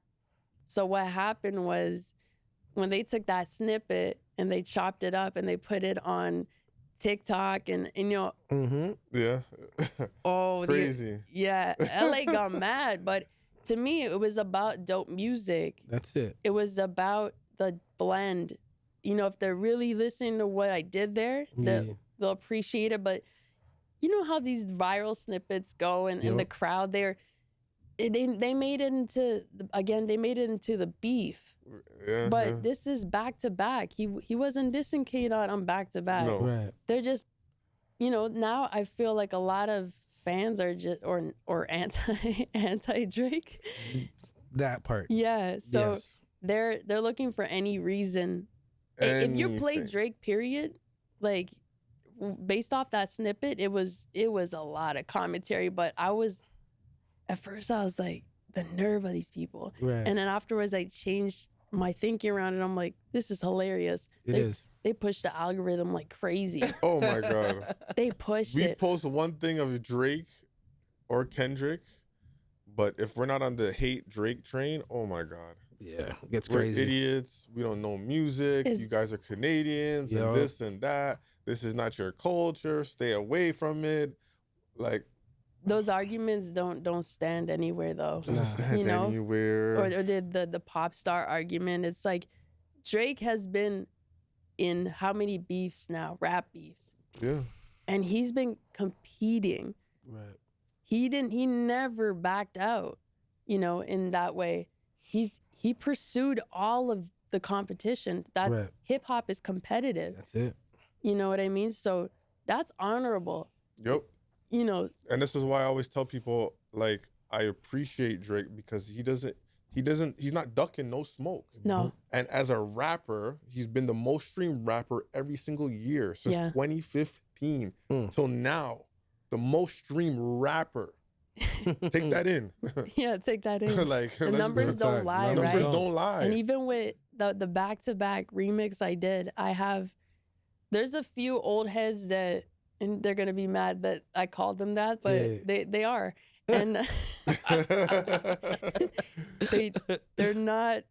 [SPEAKER 4] So what happened was when they took that snippet and they chopped it up and they put it on TikTok and you know.
[SPEAKER 2] Yeah.
[SPEAKER 4] Oh,
[SPEAKER 2] crazy.
[SPEAKER 4] LA got mad. But to me, it was about dope music.
[SPEAKER 3] That's it.
[SPEAKER 4] It was about the blend. You know, if they're really listening to what I did there, they'll appreciate it. But you know how these viral snippets go and the crowd there, they made it into, they made it into the beef.
[SPEAKER 2] Yeah,
[SPEAKER 4] but this is back to back. He wasn't dissing K-Dot on back to back.
[SPEAKER 2] No.
[SPEAKER 3] Right.
[SPEAKER 4] They're just, you know, now I feel like a lot of fans are just, or anti Drake.
[SPEAKER 3] That part.
[SPEAKER 4] Yeah. So
[SPEAKER 3] yes.
[SPEAKER 4] they're looking for any reason. If you play Drake, period, like based off that snippet, it was a lot of commentary. But at first I was like, the nerve of these people.
[SPEAKER 3] Right.
[SPEAKER 4] And then afterwards I changed my thinking around it. I'm like, this is hilarious. They pushed the algorithm like crazy.
[SPEAKER 2] Oh my God.
[SPEAKER 4] They pushed
[SPEAKER 2] we
[SPEAKER 4] it.
[SPEAKER 2] We post one thing of Drake or Kendrick, but if we're not on the hate Drake train, oh my God.
[SPEAKER 3] Yeah, it gets
[SPEAKER 2] We're
[SPEAKER 3] crazy.
[SPEAKER 2] idiots. We don't know music. You guys are Canadians and this and that. This is not your culture. Stay away from it. Like
[SPEAKER 4] those arguments don't stand anywhere though.
[SPEAKER 2] Doesn't stand anywhere.
[SPEAKER 4] Or the pop star argument. It's like Drake has been in how many beefs now? Rap beefs.
[SPEAKER 2] Yeah.
[SPEAKER 4] And he's been competing.
[SPEAKER 3] Right.
[SPEAKER 4] He never backed out, you know, in that way. He pursued all of the competition. That hip hop is competitive.
[SPEAKER 3] That's it.
[SPEAKER 4] You know what I mean? So that's honorable.
[SPEAKER 2] Yep.
[SPEAKER 4] You know.
[SPEAKER 2] And this is why I always tell people, like, I appreciate Drake because he's not ducking no smoke.
[SPEAKER 4] No.
[SPEAKER 2] And as a rapper, he's been the most streamed rapper every single year since 2015 till now. The most streamed rapper. Take that in.
[SPEAKER 4] Yeah, take that in.
[SPEAKER 2] Like
[SPEAKER 4] the numbers don't lie, right?
[SPEAKER 2] Numbers don't lie.
[SPEAKER 4] And even with the back-to-back remix I did, there's a few old heads that, and they're gonna be mad that I called them that, but they are. And they're not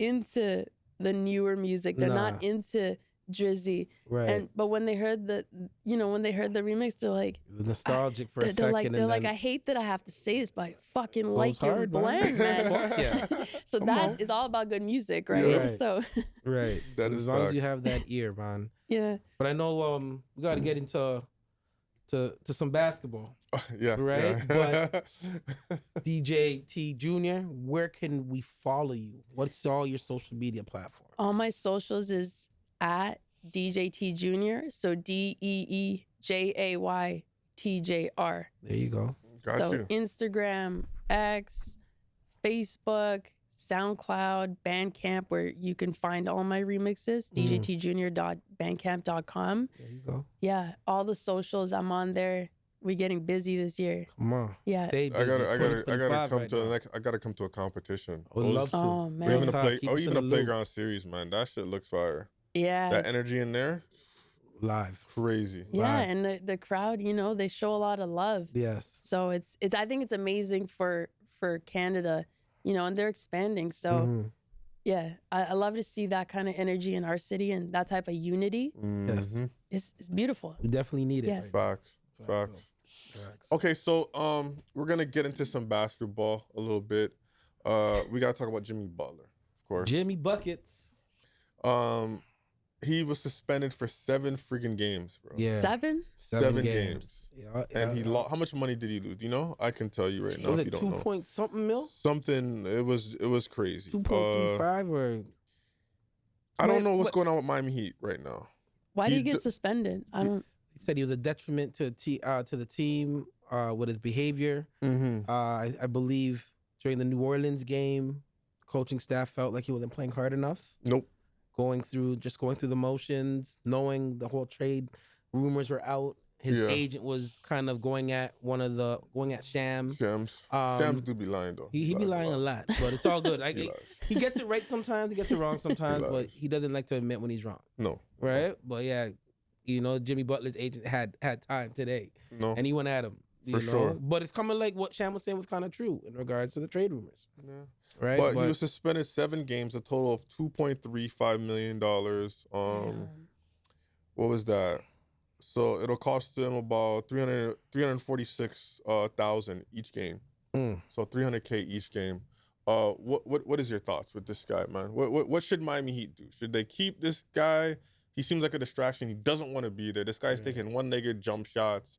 [SPEAKER 4] into the newer music. They're not into Drizzy.
[SPEAKER 3] Right.
[SPEAKER 4] But when they heard the remix, they're like
[SPEAKER 3] nostalgic for a second.
[SPEAKER 4] They're like, I hate that I have to say this, but I fucking like your blend, man.
[SPEAKER 3] Yeah.
[SPEAKER 4] So it's all about good music, right?
[SPEAKER 3] Yeah.
[SPEAKER 4] So
[SPEAKER 3] right.
[SPEAKER 2] That is
[SPEAKER 3] as long as you have that ear, man.
[SPEAKER 4] Yeah.
[SPEAKER 3] But I know we got to get into some basketball.
[SPEAKER 2] Yeah.
[SPEAKER 3] Right?
[SPEAKER 2] Yeah.
[SPEAKER 3] But DeeJay T-Jr, where can we follow you? What's all your social media platforms?
[SPEAKER 4] All my socials is at DeeJay T-Jr. So DeeJay TJR.
[SPEAKER 3] There you go.
[SPEAKER 2] Got you.
[SPEAKER 4] Instagram, X, Facebook, SoundCloud, Bandcamp, where you can find all my remixes. DeeJayTjr.bandcamp.com.
[SPEAKER 3] There you go.
[SPEAKER 4] Yeah, all the socials, I'm on there. We're getting busy this year.
[SPEAKER 3] Come on.
[SPEAKER 4] Yeah.
[SPEAKER 3] Stay busy.
[SPEAKER 2] I gotta come to a competition.
[SPEAKER 3] I would love to.
[SPEAKER 4] Oh man.
[SPEAKER 2] Even a playground series, man. That shit looks fire.
[SPEAKER 4] Yeah.
[SPEAKER 2] That energy in there.
[SPEAKER 3] Live.
[SPEAKER 2] Crazy.
[SPEAKER 4] Yeah, and the crowd, you know, they show a lot of love.
[SPEAKER 3] Yes.
[SPEAKER 4] So it's I think it's amazing for Canada, you know, and they're expanding. So yeah, I love to see that kind of energy in our city and that type of unity.
[SPEAKER 3] Yes.
[SPEAKER 4] It's beautiful.
[SPEAKER 3] We definitely need it.
[SPEAKER 4] Yeah.
[SPEAKER 2] Facts. Okay, so we're gonna get into some basketball a little bit. We gotta talk about Jimmy Butler, of course.
[SPEAKER 3] Jimmy Buckets.
[SPEAKER 2] He was suspended for 7 freaking games, bro.
[SPEAKER 3] Yeah.
[SPEAKER 4] 7?
[SPEAKER 2] 7 games.
[SPEAKER 3] Yeah,
[SPEAKER 2] and he lost. How much money did he lose? You know, I can tell you right now.
[SPEAKER 3] Was
[SPEAKER 2] if
[SPEAKER 3] it
[SPEAKER 2] you
[SPEAKER 3] 2
[SPEAKER 2] don't know.
[SPEAKER 3] point something mil?
[SPEAKER 2] Something. It was crazy.
[SPEAKER 3] 2.35 or.
[SPEAKER 2] I don't know what's going on with Miami Heat right now.
[SPEAKER 4] Why did he get suspended? I don't.
[SPEAKER 3] He said he was a detriment to the team with his behavior.
[SPEAKER 2] Mm-hmm.
[SPEAKER 3] I believe during the New Orleans game, coaching staff felt like he wasn't playing hard enough.
[SPEAKER 2] Nope.
[SPEAKER 3] Going through the motions, knowing the whole trade rumors were out. His agent was kind of going at Shams.
[SPEAKER 2] Shams do be lying though.
[SPEAKER 3] He be lying a lot, but it's all good. He gets it right sometimes, he gets it wrong sometimes, but he doesn't like to admit when he's wrong.
[SPEAKER 2] No.
[SPEAKER 3] Right? No. But yeah, you know, Jimmy Butler's agent had time today.
[SPEAKER 2] No.
[SPEAKER 3] And he went at him. For sure. But it's coming like what Sham was saying was kind of true in regards to the trade rumors.
[SPEAKER 2] Yeah.
[SPEAKER 3] Right?
[SPEAKER 2] But he was suspended 7 games, a total of $2.35 million. What was that? So it'll cost them about $346,000 each game. So $300K each game. What is your thoughts with this guy, man? What should Miami Heat do? Should they keep this guy? He seems like a distraction. He doesn't want to be there. This guy's taking one-legged jump shots.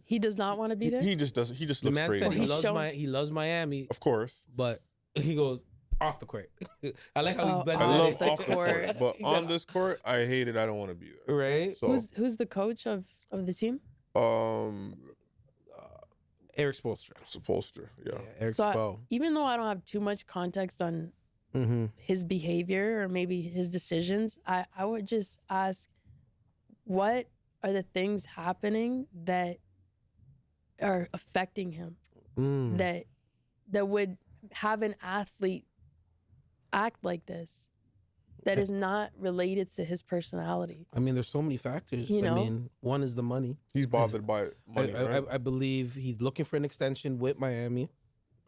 [SPEAKER 4] He does not want to be there.
[SPEAKER 2] He just doesn't. He just looks crazy.
[SPEAKER 3] Said he loves Miami,
[SPEAKER 2] of course,
[SPEAKER 3] but he goes off the court. I like how he blended.
[SPEAKER 2] I love off the court, but on this court, I hate it. I don't want to be there.
[SPEAKER 3] Right.
[SPEAKER 4] So, who's the coach of the team?
[SPEAKER 3] Eric Spoelstra.
[SPEAKER 2] Yeah.
[SPEAKER 3] Eric
[SPEAKER 4] Spo. Even though I don't have too much context on his behavior or maybe his decisions, I would just ask, what are the things happening that are affecting him that would have an athlete act like this that is not related to his personality?
[SPEAKER 3] I mean, there's so many factors.
[SPEAKER 4] You know?
[SPEAKER 3] I mean, one is the money.
[SPEAKER 2] He's bothered by money, right?
[SPEAKER 3] I believe he's looking for an extension with Miami.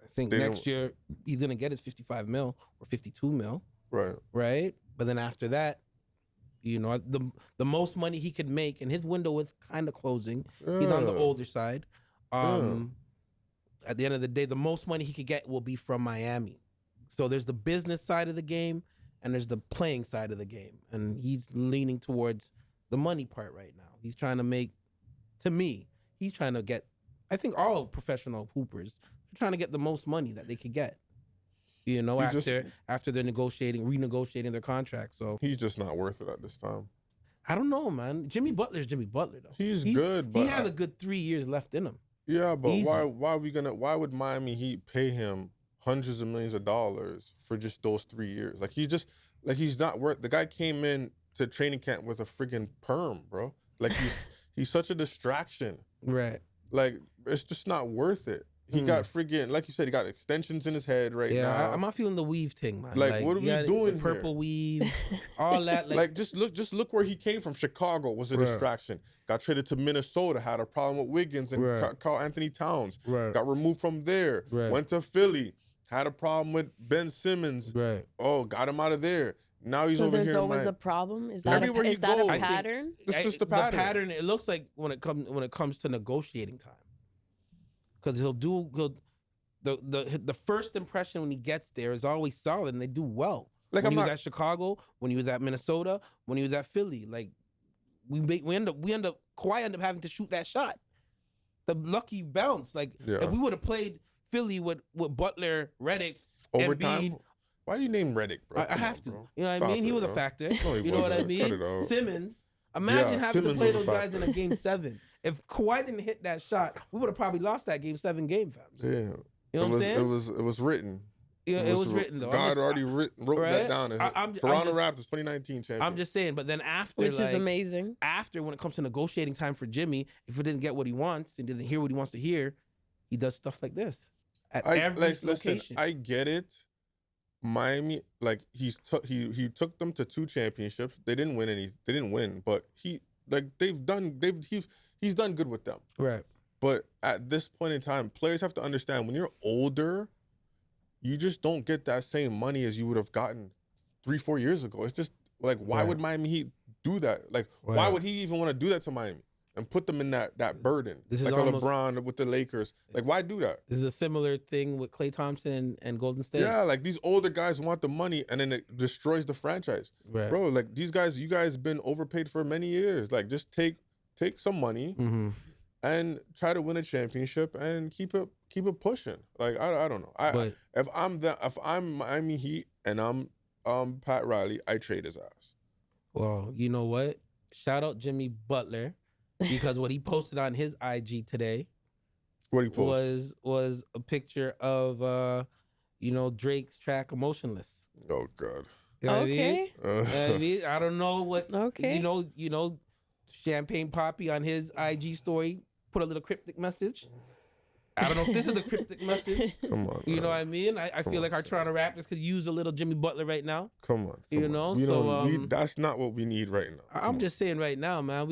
[SPEAKER 3] I think next year he's going to get his 55 mil or 52 mil.
[SPEAKER 2] Right.
[SPEAKER 3] Right? But then after that, you know, the most money he could make, and his window is kind of closing. He's on the older side. At the end of the day, the most money he could get will be from Miami. So there's the business side of the game, and there's the playing side of the game. And he's leaning towards the money part right now. He's trying to make, to me, he's trying to get, I think all professional hoopers are trying to get the most money that they could get. You know, after they're renegotiating their contract. So
[SPEAKER 2] he's just not worth it at this time.
[SPEAKER 3] I don't know, man. Jimmy Butler's Jimmy Butler, though.
[SPEAKER 2] He's good, but
[SPEAKER 3] he has a good 3 years left in him.
[SPEAKER 2] Yeah, but why would Miami Heat pay him hundreds of millions of dollars for just those 3 years? Like he's not worth. The guy came in to training camp with a freaking perm, bro. Like he's such a distraction.
[SPEAKER 3] Right.
[SPEAKER 2] Like it's just not worth it. He got freaking, like you said, he got extensions in his head now.
[SPEAKER 3] Yeah, I'm not feeling the weave thing, man.
[SPEAKER 2] Like what are we doing
[SPEAKER 3] the purple
[SPEAKER 2] here?
[SPEAKER 3] Weave, all that.
[SPEAKER 2] Like just look where he came from. Chicago was a distraction. Got traded to Minnesota, had a problem with Wiggins and Karl Anthony Towns. Got removed from there. Went to Philly, had a problem with Ben Simmons. Oh, got him out of there. Now he's over here.
[SPEAKER 4] So there's always a problem. Is that a pattern?
[SPEAKER 2] It's just the pattern.
[SPEAKER 3] The pattern. It looks like when it comes to negotiating time. Because the first impression when he gets there is always solid, and they do well. Like when he was at Chicago, when he was at Minnesota, when he was at Philly, like Kawhi ended up having to shoot that shot. The lucky bounce. Like if we would have played Philly with Butler, Redick,
[SPEAKER 2] overtime.
[SPEAKER 3] Embiid,
[SPEAKER 2] why do you name Redick, bro?
[SPEAKER 3] I have to.
[SPEAKER 2] Bro.
[SPEAKER 3] You know what I mean? He was a factor.
[SPEAKER 2] No,
[SPEAKER 3] you know what I mean? Simmons. Imagine having to play those guys in a game 7. If Kawhi didn't hit that shot, we would have probably lost that game 7 game, fam.
[SPEAKER 2] Yeah.
[SPEAKER 3] You know what I'm saying?
[SPEAKER 2] It was written.
[SPEAKER 3] Yeah, it was written though.
[SPEAKER 2] God already wrote that down. Toronto Raptors 2019 champion.
[SPEAKER 3] I'm just saying, but then after,
[SPEAKER 4] which is amazing.
[SPEAKER 3] After, when it comes to negotiating time for Jimmy, if he didn't get what he wants and didn't hear what he wants to hear, he does stuff like this at every location.
[SPEAKER 2] Listen, I get it. Miami, like he took them to 2 championships. They didn't win any. They didn't win, but he's done good with them.
[SPEAKER 3] Right.
[SPEAKER 2] But at this point in time, players have to understand when you're older, you just don't get that same money as you would have gotten 3-4 years ago. It's just like, why would Miami Heat do that? Like, why would he even want to do that to Miami? and put them in that burden.
[SPEAKER 3] This
[SPEAKER 2] like
[SPEAKER 3] is
[SPEAKER 2] a
[SPEAKER 3] almost,
[SPEAKER 2] LeBron with the Lakers. Like, why do that?
[SPEAKER 3] This is a similar thing with Klay Thompson and Golden State.
[SPEAKER 2] Yeah, like these older guys want the money and then it destroys the franchise.
[SPEAKER 3] Right.
[SPEAKER 2] Bro, like these guys, you guys been overpaid for many years. Like just take some money and try to win a championship and keep it pushing. Like I don't know. If I'm Miami Heat and I'm Pat Riley, I trade his ass.
[SPEAKER 3] Well, you know what? Shout out Jimmy Butler, because what he posted on his IG today was a picture of Drake's track "Emotionless."
[SPEAKER 2] Oh God.
[SPEAKER 3] You know
[SPEAKER 4] okay.
[SPEAKER 3] I mean, I don't know what.
[SPEAKER 4] Okay.
[SPEAKER 3] You know, Champagne Poppy on his IG story put a little cryptic message. I don't know if this is the cryptic message.
[SPEAKER 2] Come on.
[SPEAKER 3] You know what I mean? I feel like our Toronto Raptors could use a little Jimmy Butler right now.
[SPEAKER 2] Come on.
[SPEAKER 3] You know,
[SPEAKER 2] that's not what we need right now.
[SPEAKER 3] I'm just saying right now, man.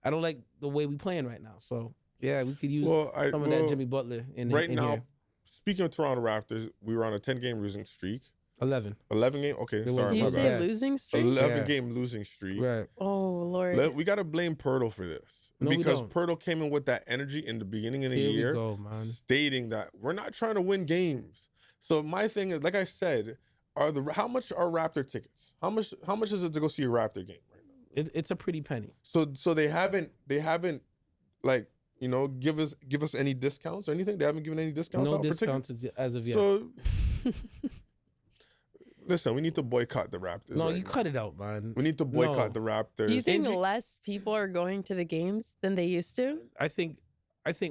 [SPEAKER 3] I don't like the way we playing right now. So yeah, we could use some of that Jimmy Butler in
[SPEAKER 2] now.
[SPEAKER 3] Here.
[SPEAKER 2] Speaking of Toronto Raptors, we were on a 10-game losing streak.
[SPEAKER 3] 11
[SPEAKER 2] game. Okay, sorry.
[SPEAKER 4] Did you say losing streak?
[SPEAKER 2] 11-game losing streak.
[SPEAKER 3] Right.
[SPEAKER 4] Oh Lord.
[SPEAKER 2] We got to blame Pirtle for this.
[SPEAKER 3] No,
[SPEAKER 2] because Pirtle came in with that energy in the beginning of the year, stating that we're not trying to win games. So my thing is, like I said, how much are Raptor tickets? How much is it to go see a Raptor game right now?
[SPEAKER 3] It's a pretty penny.
[SPEAKER 2] So they haven't like give us any discounts or anything. They haven't given any discounts.
[SPEAKER 3] No
[SPEAKER 2] out
[SPEAKER 3] discounts
[SPEAKER 2] for tickets?
[SPEAKER 3] as of yet.
[SPEAKER 2] So listen, we need to boycott the Raptors.
[SPEAKER 3] No,
[SPEAKER 2] right
[SPEAKER 3] you
[SPEAKER 2] now.
[SPEAKER 3] cut it out, man.
[SPEAKER 2] We need to boycott the Raptors.
[SPEAKER 4] Do you think less people are going to the games than they used to?
[SPEAKER 3] I think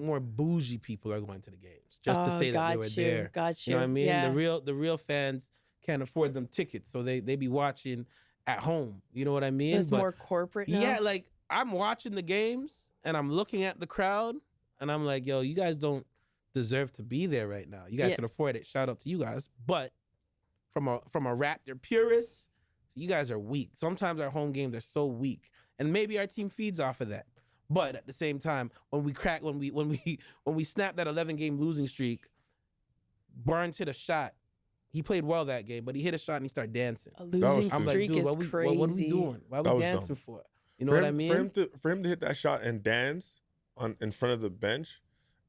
[SPEAKER 3] more bougie people are going to the games just to say that they were there.
[SPEAKER 4] Got you.
[SPEAKER 3] You know what I mean?
[SPEAKER 4] Yeah.
[SPEAKER 3] The real fans can't afford them tickets, so they be watching at home. You know what I mean?
[SPEAKER 4] So it's more corporate now?
[SPEAKER 3] Yeah, like I'm watching the games and I'm looking at the crowd and I'm like, yo, you guys don't deserve to be there right now. You guys can afford it. Shout out to you guys, but from a Raptor purist, you guys are weak. Sometimes our home games are so weak, and maybe our team feeds off of that. But at the same time, when we snap that 11-game losing streak, Barnes hit a shot. He played well that game, but he hit a shot and he started dancing.
[SPEAKER 4] A losing streak is crazy.
[SPEAKER 3] What are we doing? Why are we dancing for? You know what I mean?
[SPEAKER 2] For him to hit that shot and dance in front of the bench.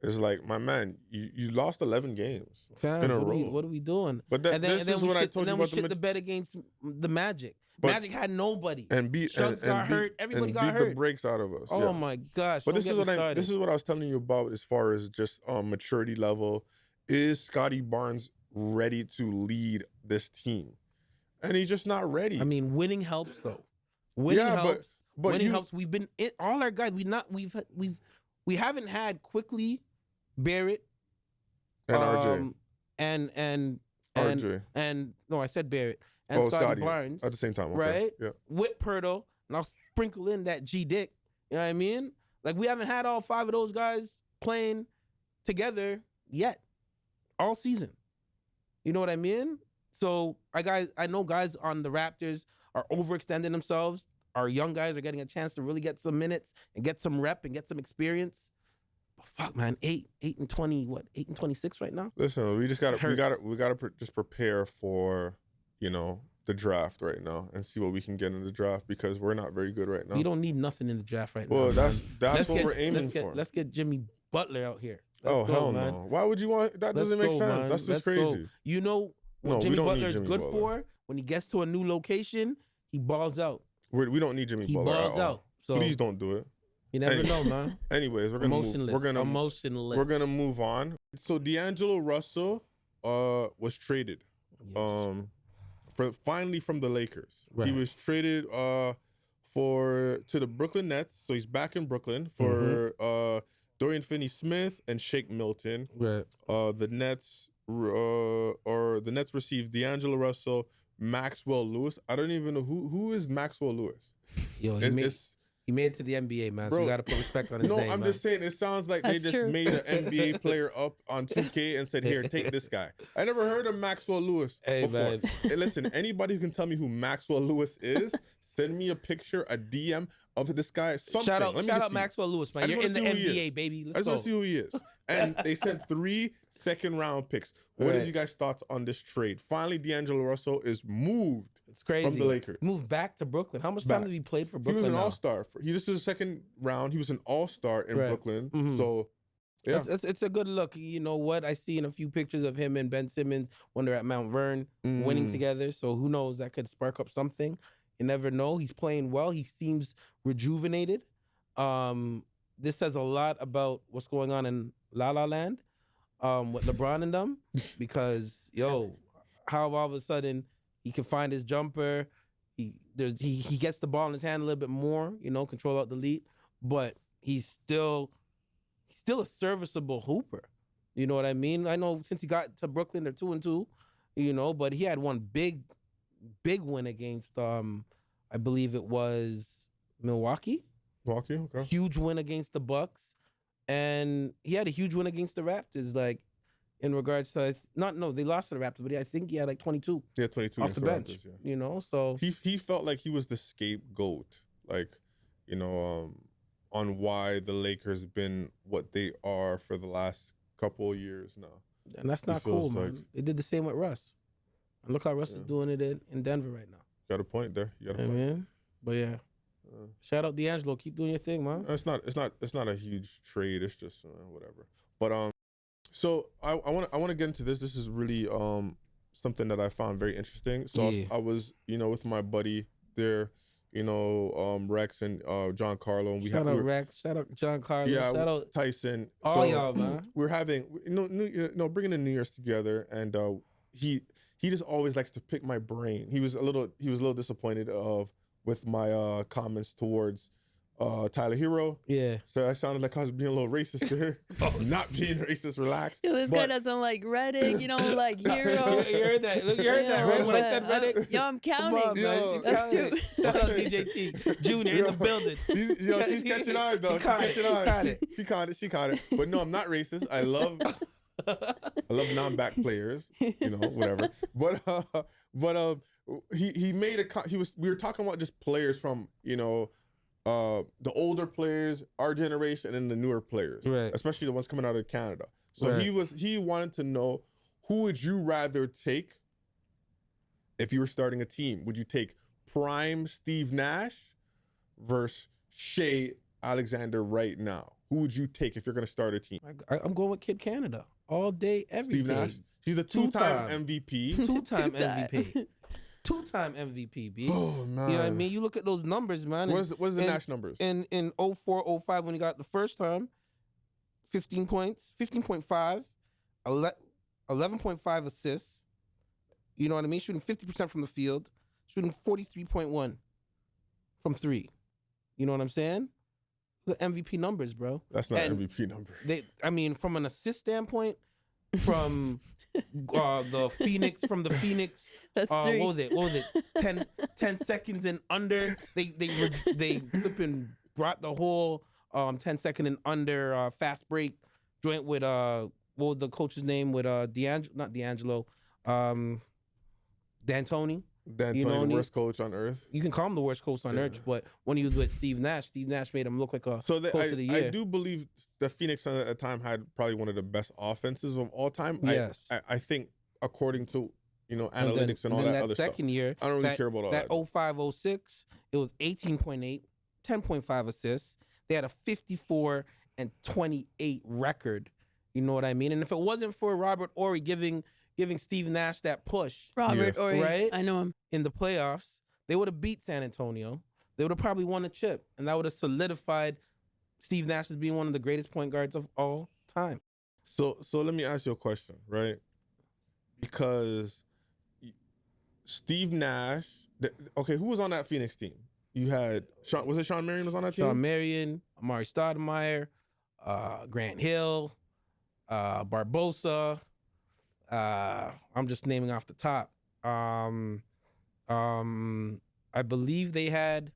[SPEAKER 2] It's like, my man, you lost 11 games in a row.
[SPEAKER 3] What are we doing?
[SPEAKER 2] But this is what I told you about
[SPEAKER 3] the bet against the Magic. Magic had nobody.
[SPEAKER 2] And
[SPEAKER 3] Suggs got hurt. Everybody got hurt.
[SPEAKER 2] Beat the brakes out of us.
[SPEAKER 3] Oh my gosh!
[SPEAKER 2] But this is what I was telling you about as far as just maturity level. Is Scotty Barnes ready to lead this team? And he's just not ready.
[SPEAKER 3] I mean, winning helps though. Winning helps.
[SPEAKER 2] But
[SPEAKER 3] winning helps. We've been all our guys. We haven't had Quickly, Barrett,
[SPEAKER 2] and RJ,
[SPEAKER 3] and
[SPEAKER 2] RJ,
[SPEAKER 3] and no, I said Barrett and Scotty Barnes
[SPEAKER 2] at the same time, okay.
[SPEAKER 3] Right?
[SPEAKER 2] Yeah.
[SPEAKER 3] With Pirtle, and I'll sprinkle in that G Dick. You know what I mean? Like we haven't had all 5 of those guys playing together yet, all season. You know what I mean? So I know guys on the Raptors are overextending themselves. Our young guys are getting a chance to really get some minutes and get some rep and get some experience. But fuck, man, 8 and 20, 8 and 26 right now.
[SPEAKER 2] Listen, we gotta just prepare for, the draft right now and see what we can get in the draft because we're not very good right now.
[SPEAKER 3] We don't need nothing in the draft right now.
[SPEAKER 2] Well, that's what we're aiming for.
[SPEAKER 3] Let's get Jimmy Butler out here.
[SPEAKER 2] Hell no! Why would you want that? Doesn't make sense. Man. That's just crazy.
[SPEAKER 3] You know what Jimmy Butler is good for? When he gets to a new location, he balls out.
[SPEAKER 2] We don't need Jimmy Butler at all. So please don't do it.
[SPEAKER 3] You never know, man.
[SPEAKER 2] Anyways, we're gonna move on. So D'Angelo Russell was traded finally from the Lakers. Right. He was traded to the Brooklyn Nets. So he's back in Brooklyn for Dorian Finney-Smith and Shake Milton.
[SPEAKER 3] Right.
[SPEAKER 2] The Nets received D'Angelo Russell, Maxwell Lewis. I don't even know who is Maxwell Lewis.
[SPEAKER 3] Yo, he made it to the NBA, man. So you got to put respect on his name.
[SPEAKER 2] No, I'm just saying. It sounds like they just made an NBA player up on 2K and said, "Here, take this guy." I never heard of Maxwell Lewis before.
[SPEAKER 3] Man.
[SPEAKER 2] Hey, listen, anybody who can tell me who Maxwell Lewis is, send me a picture, a DM of this guy. Something.
[SPEAKER 3] Shout out Maxwell Lewis, man. You're in the NBA, baby.
[SPEAKER 2] I just want to see who he is. And they sent 3 second-round picks. What is you guys' thoughts on this trade? Finally, D'Angelo Russell is moved
[SPEAKER 3] It's crazy.
[SPEAKER 2] From the Lakers.
[SPEAKER 3] Moved back to Brooklyn. How much time have he played for Brooklyn?
[SPEAKER 2] He was an
[SPEAKER 3] now?
[SPEAKER 2] all-star. This is the second round. He was an all-star in Brooklyn. Mm-hmm. So, yeah.
[SPEAKER 3] It's a good look. You know what? I seen a few pictures of him and Ben Simmons when they're at Mount Vernon winning together. So who knows? That could spark up something. You never know. He's playing well. He seems rejuvenated. This says a lot about what's going on in La La Land with LeBron and them. Because, how all of a sudden he can find his jumper. He gets the ball in his hand a little bit more, control out delete. But he's still a serviceable hooper. You know what I mean? I know since he got to Brooklyn, they're 2-2, but he had one big win against, I believe it was Milwaukee.
[SPEAKER 2] Okay.
[SPEAKER 3] Huge win against the Bucks. And he had a huge win against the Raptors, like, in regards to, they lost to the Raptors, but I think he had like 22.
[SPEAKER 2] Yeah, 22
[SPEAKER 3] off the bench,
[SPEAKER 2] Raptors, yeah.
[SPEAKER 3] So.
[SPEAKER 2] He felt like he was the scapegoat, like, on why the Lakers been what they are for the last couple of years now.
[SPEAKER 3] And that's not cool, man. They did the same with Russ. And look how Russ is doing it in Denver right now.
[SPEAKER 2] Got a point there. You got a point.
[SPEAKER 3] Man. But yeah. Shout out D'Angelo. Keep doing your thing, man.
[SPEAKER 2] It's not a huge trade. It's just whatever. But so I want to get into this. This is really something that I found very interesting. So I was with my buddy there, Rex and John Carlo, and
[SPEAKER 3] shout out Rex, shout out John Carlo,
[SPEAKER 2] yeah,
[SPEAKER 3] shout out
[SPEAKER 2] Tyson,
[SPEAKER 3] all y'all, man.
[SPEAKER 2] We're having bringing the New Year's together, and he just always likes to pick my brain. He was a little disappointed with my comments towards Tyler Hero.
[SPEAKER 3] Yeah.
[SPEAKER 2] So I sounded like I was being a little racist there. Not being racist, relax.
[SPEAKER 4] Yo, this guy doesn't like Reddick, like Hero.
[SPEAKER 3] You heard that? Look, you heard that, right? When I said Reddick.
[SPEAKER 4] I'm counting.
[SPEAKER 3] Come on, man.
[SPEAKER 4] That's two.
[SPEAKER 3] Shout out DeeJay T-Jr. in the building.
[SPEAKER 2] She's catching on, though. She caught it. But no, I'm not racist. I love non-back players, whatever. But he made we were talking about just players from, the older players, our generation, and the newer players,
[SPEAKER 3] right?
[SPEAKER 2] Especially the ones coming out of Canada. So
[SPEAKER 3] right.
[SPEAKER 2] he wanted to know, who would you rather take if you were starting a team? Would you take prime Steve Nash versus Shea Alexander right now? Who would you take if you're going to start a team?
[SPEAKER 3] I'm going with Kid Canada all day, every
[SPEAKER 2] Steve
[SPEAKER 3] day.
[SPEAKER 2] Nash. He's a two-time MVP.
[SPEAKER 3] Two-time MVP. Two-time MVP, B.
[SPEAKER 2] Oh, man.
[SPEAKER 3] You know what I mean? You look at those numbers, man.
[SPEAKER 2] What is the Nash numbers?
[SPEAKER 3] In 04-05, when he got the first time, 15 points, 15.5, 11.5 assists. You know what I mean? Shooting 50% from the field, shooting 43.1 from three. You know what I'm saying? The MVP numbers, bro.
[SPEAKER 2] That's not MVP number.
[SPEAKER 3] From an assist standpoint, from the Phoenix,
[SPEAKER 4] That's three.
[SPEAKER 3] What was it? 10 seconds and under. They flipping brought the whole 10 second and under fast break joint with what was the coach's name with D'Angelo, D'Antoni.
[SPEAKER 2] D'Antoni, the worst coach on earth.
[SPEAKER 3] You can call him the worst coach on earth, but when he was with Steve Nash made him look like a coach of the year.
[SPEAKER 2] I do believe the Phoenix Suns at the time had probably one of the best offenses of all time.
[SPEAKER 3] Yes.
[SPEAKER 2] I think according to analytics and all that other stuff.
[SPEAKER 3] Second year,
[SPEAKER 2] I don't really care about all that.
[SPEAKER 3] That 05-06, it was 18.8, 10.5 assists. They had a 54 and 28 record. You know what I mean? And if it wasn't for Robert Horry giving Steve Nash that push,
[SPEAKER 4] Robert Horry,
[SPEAKER 3] right?
[SPEAKER 4] I know him.
[SPEAKER 3] In the playoffs, they would have beat San Antonio. They would have probably won a chip, and that would have solidified Steve Nash as being one of the greatest point guards of all time.
[SPEAKER 2] So let me ask you a question, right? Because Steve Nash, who was on that Phoenix team? You had Sean Marion was on that team?
[SPEAKER 3] Sean Marion, Amari Stoudemire, Grant Hill, Barbosa. I'm just naming off the top. I believe they had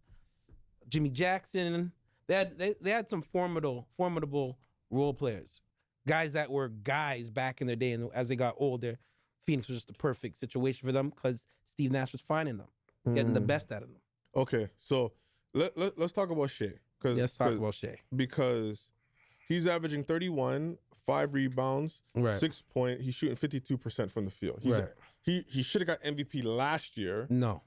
[SPEAKER 3] Jimmy Jackson. They had some formidable role players, guys that were guys back in their day, and as they got older, Phoenix was just the perfect situation for them because Steve Nash was finding them, getting the best out of them.
[SPEAKER 2] Okay, so let's talk about Shea.
[SPEAKER 3] Let's talk about Shea.
[SPEAKER 2] Because he's averaging 31, 5 rebounds,
[SPEAKER 3] right.
[SPEAKER 2] 6 points. He's shooting 52% from the field. He should have got MVP last year.
[SPEAKER 3] No.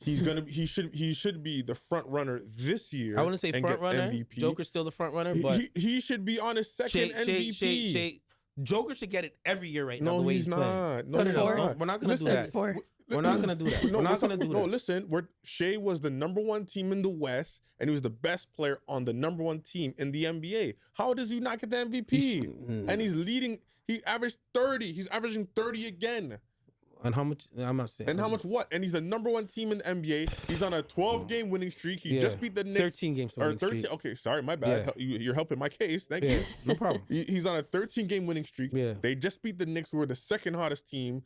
[SPEAKER 2] He should be the front runner this year.
[SPEAKER 3] I wouldn't say front runner.
[SPEAKER 2] MVP.
[SPEAKER 3] Joker's still the front runner, but
[SPEAKER 2] he should be on his second MVP.
[SPEAKER 3] Joker should get it every year right now.
[SPEAKER 2] No,
[SPEAKER 3] the way
[SPEAKER 2] he's not.
[SPEAKER 3] Playing.
[SPEAKER 2] No,
[SPEAKER 4] That's
[SPEAKER 2] he's
[SPEAKER 4] four.
[SPEAKER 2] not.
[SPEAKER 3] We're not gonna do
[SPEAKER 4] That's
[SPEAKER 3] that.
[SPEAKER 4] 4.
[SPEAKER 3] We're not gonna do that. We're not gonna do that.
[SPEAKER 2] No, listen. Shea was the #1 team in the West, and he was the best player on the #1 team in the NBA. How does he not get the MVP? And he's leading. He averaged 30. He's averaging 30 again.
[SPEAKER 3] And how much? I'm not saying.
[SPEAKER 2] And how much what? And he's the #1 team in the NBA. He's on a 12-game winning streak. He just beat the Knicks.
[SPEAKER 3] 13 games winning streak.
[SPEAKER 2] Okay, sorry, my bad.
[SPEAKER 3] Yeah.
[SPEAKER 2] You're helping my case. Thank you.
[SPEAKER 3] No problem.
[SPEAKER 2] He's on a 13-game winning streak.
[SPEAKER 3] Yeah.
[SPEAKER 2] They just beat the Knicks, who were the second hottest team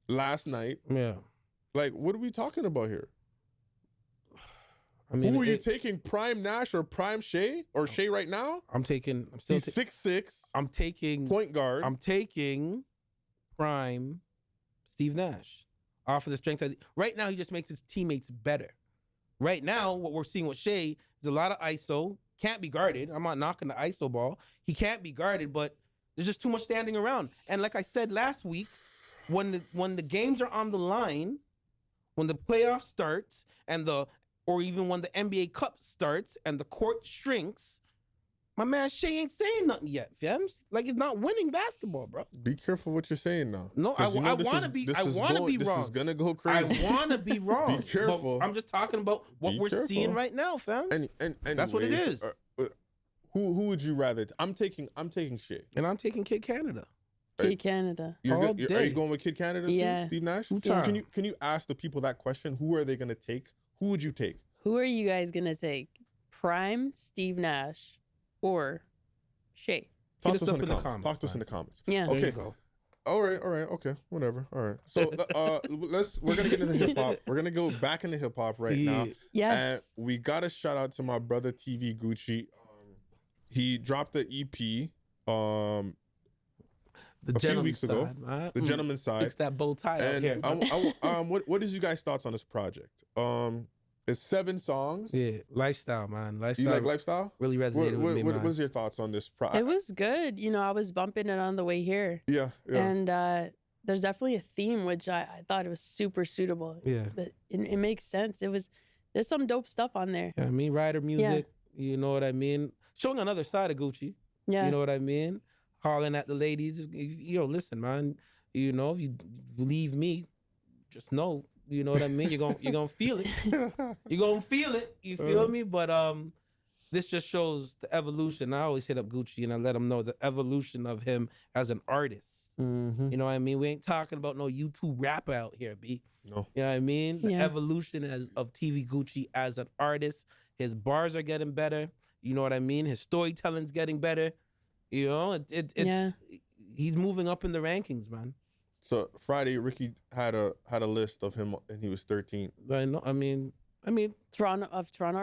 [SPEAKER 2] last night.
[SPEAKER 3] Yeah.
[SPEAKER 2] Like, what are we talking about here?
[SPEAKER 3] I mean,
[SPEAKER 2] who are you taking? Prime Nash or Prime Shea? Or Shea right now? He's 6'6".
[SPEAKER 3] I'm taking
[SPEAKER 2] point guard.
[SPEAKER 3] I'm taking Prime Steve Nash off of the strength. Right now, he just makes his teammates better. Right now, what we're seeing with Shea is a lot of ISO. Can't be guarded. I'm not knocking the ISO ball. He can't be guarded, but there's just too much standing around. And like I said last week, when the games are on the line, when the playoff starts or even when the NBA Cup starts and the court shrinks, my man Shea ain't saying nothing yet, fam. Like, he's not winning basketball, bro.
[SPEAKER 2] Be careful what you're saying now.
[SPEAKER 3] No, I want to be wrong.
[SPEAKER 2] This is gonna go crazy.
[SPEAKER 3] I want to be wrong.
[SPEAKER 2] Be careful.
[SPEAKER 3] But I'm just talking about what we're seeing right now, fam.
[SPEAKER 2] And
[SPEAKER 3] that's what it is.
[SPEAKER 2] Who would you rather? I'm taking Shea.
[SPEAKER 3] And I'm taking Kid Canada.
[SPEAKER 4] Kid Canada.
[SPEAKER 2] Are you going with Kid Canada too,
[SPEAKER 4] Yeah.
[SPEAKER 2] Steve Nash?
[SPEAKER 3] Yeah.
[SPEAKER 2] Can you ask the people that question? Who are they going to take? Who would you take?
[SPEAKER 4] Who are you guys gonna take? Prime Steve Nash or Shea?
[SPEAKER 2] Talk to us in the comments. Talk to us in the comments.
[SPEAKER 4] Yeah.
[SPEAKER 2] Okay. All right. Okay. Whatever. All right. So we're gonna get into hip hop. We're gonna go back into hip hop right now.
[SPEAKER 4] Yes.
[SPEAKER 2] And we got a shout out to my brother TV Gucci. He dropped the EP. A few weeks ago, the Gentleman's Side.
[SPEAKER 3] Fix that bow tie out here.
[SPEAKER 2] What is you guys' thoughts on this project? It's 7 songs.
[SPEAKER 3] Yeah, lifestyle, man. Lifestyle.
[SPEAKER 2] You like lifestyle?
[SPEAKER 3] Really resonated with me, man.
[SPEAKER 2] What's your thoughts on this project?
[SPEAKER 4] It was good. I was bumping it on the way here.
[SPEAKER 2] Yeah.
[SPEAKER 4] And there's definitely a theme, which I thought it was super suitable.
[SPEAKER 3] Yeah.
[SPEAKER 4] But it makes sense. There's some dope stuff on there.
[SPEAKER 3] Yeah, I mean, rider music. Yeah. You know what I mean? Showing another side of Gucci.
[SPEAKER 4] Yeah.
[SPEAKER 3] You know what I mean? Hollering at the ladies. Listen, man. If you leave me, just know. You know what I mean? You're gonna feel it. You're gonna feel it. You feel me? But this just shows the evolution. I always hit up Gucci and I let him know the evolution of him as an artist. Mm-hmm. You know what I mean? We ain't talking about no YouTube rapper out here, B.
[SPEAKER 2] No.
[SPEAKER 3] You know what I mean? The evolution of TV Gucci as an artist. His bars are getting better. You know what I mean? His storytelling's getting better. You know, he's moving up in the rankings, man.
[SPEAKER 2] So Friday, Ricky had a list of him, and he was 13.
[SPEAKER 3] I mean,
[SPEAKER 4] Toronto artists.
[SPEAKER 3] Toronto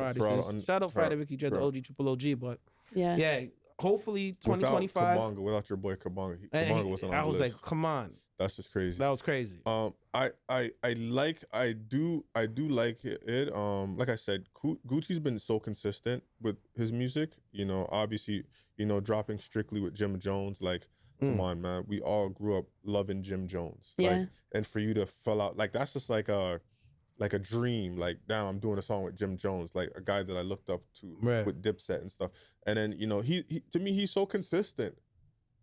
[SPEAKER 3] artists. Shout out Friday, Ricky J, the OG Triple OG, but yeah. Hopefully 2025.
[SPEAKER 2] Without your boy Kabonga, Kabonga wasn't on the list.
[SPEAKER 3] I was like, come on.
[SPEAKER 2] That's just crazy.
[SPEAKER 3] That was crazy.
[SPEAKER 2] I do like it. Like I said, Gucci's been so consistent with his music. Obviously, dropping Strictly with Jim Jones, like. Come on, man. We all grew up loving Jim Jones.
[SPEAKER 4] Yeah.
[SPEAKER 2] And for you to fill out, that's just like a dream. Like, now I'm doing a song with Jim Jones, like a guy that I looked up to with Dipset and stuff. And then, he to me, he's so consistent.